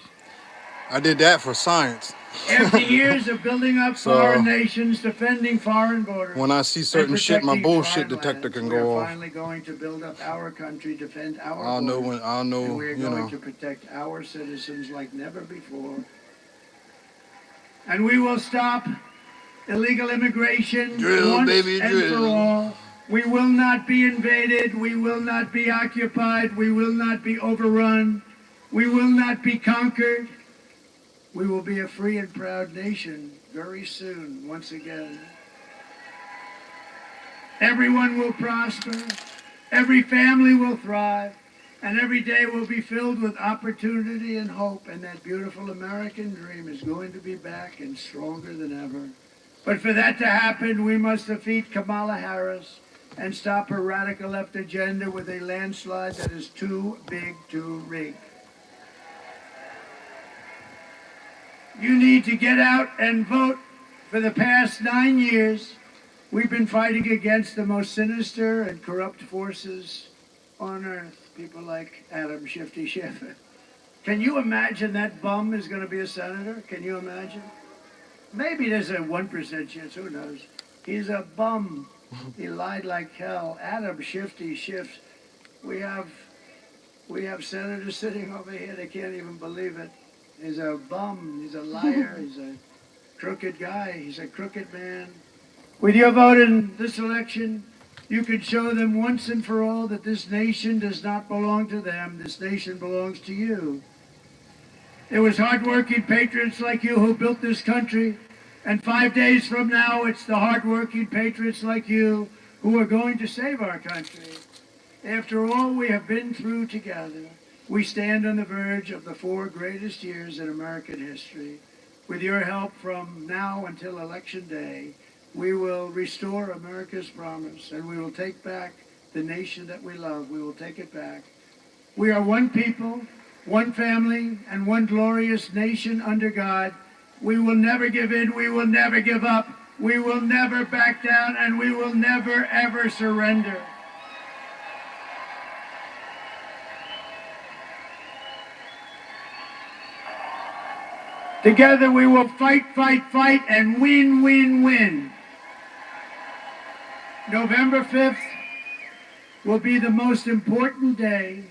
S2: I did that for science.
S1: After years of building up foreign nations, defending foreign borders,
S2: when I see certain shit, my bullshit detector can go off.
S1: We're finally going to build up our country, defend our borders.
S2: I'll know,
S1: and we're going to protect our citizens like never before. And we will stop illegal immigration once and for all. We will not be invaded. We will not be occupied. We will not be overrun. We will not be conquered. We will be a free and proud nation very soon, once again. Everyone will prosper. Every family will thrive. And every day will be filled with opportunity and hope, and that beautiful American dream is going to be back and stronger than ever. But for that to happen, we must defeat Kamala Harris and stop her radical left agenda with a landslide that is too big to rig. You need to get out and vote. For the past 9 years, we've been fighting against the most sinister and corrupt forces on earth. People like Adam Shifty Schiff. Can you imagine that bum is going to be a senator? Can you imagine? Maybe there's a 1% chance, who knows? He's a bum. He lied like hell. Adam Shifty Schiff. We have senators sitting over here, they can't even believe it. He's a bum, he's a liar, he's a crooked guy, he's a crooked man. With your vote in this election, you can show them once and for all that this nation does not belong to them. This nation belongs to you. It was hardworking patriots like you who built this country, and 5 days from now, it's the hardworking patriots like you who are going to save our country. After all we have been through together, we stand on the verge of the 4 greatest years in American history. With your help from now until Election Day, we will restore America's promise, and we will take back the nation that we love. We will take it back. We are one people, one family, and one glorious nation under God. We will never give in. We will never give up. We will never back down, and we will never, ever surrender. Together we will fight, fight, fight, and win, win, win. November 5th will be the most important day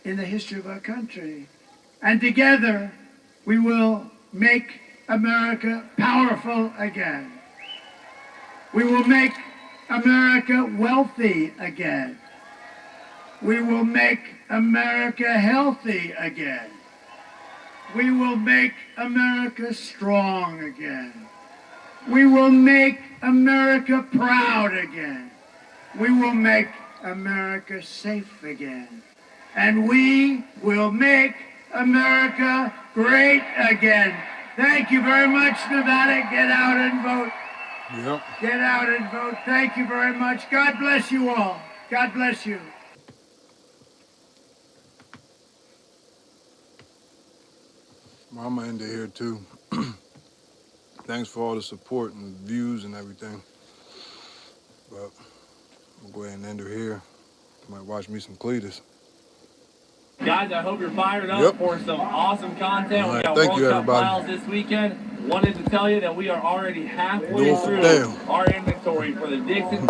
S1: in the history of our country. And together we will make America powerful again. We will make America wealthy again. We will make America healthy again. We will make America strong again. We will make America proud again. We will make America safe again. And we will make America great again. Thank you very much, Nevada. Get out and vote.
S2: Yep.
S1: Get out and vote. Thank you very much. God bless you all. God bless you.
S2: Well, I'm gonna end it here too. Thanks for all the support and views and everything. But we'll go ahead and end her here. You might watch me some Cletus.
S17: Guys, I hope you're fired up for some awesome content.
S2: All right,
S17: We got
S2: thank
S17: World
S2: you,
S17: Cup
S2: everybody.
S17: finals this weekend. Wanted to tell you that we are already halfway
S2: Doing for
S17: through
S2: damn.
S17: our inventory for the Dixon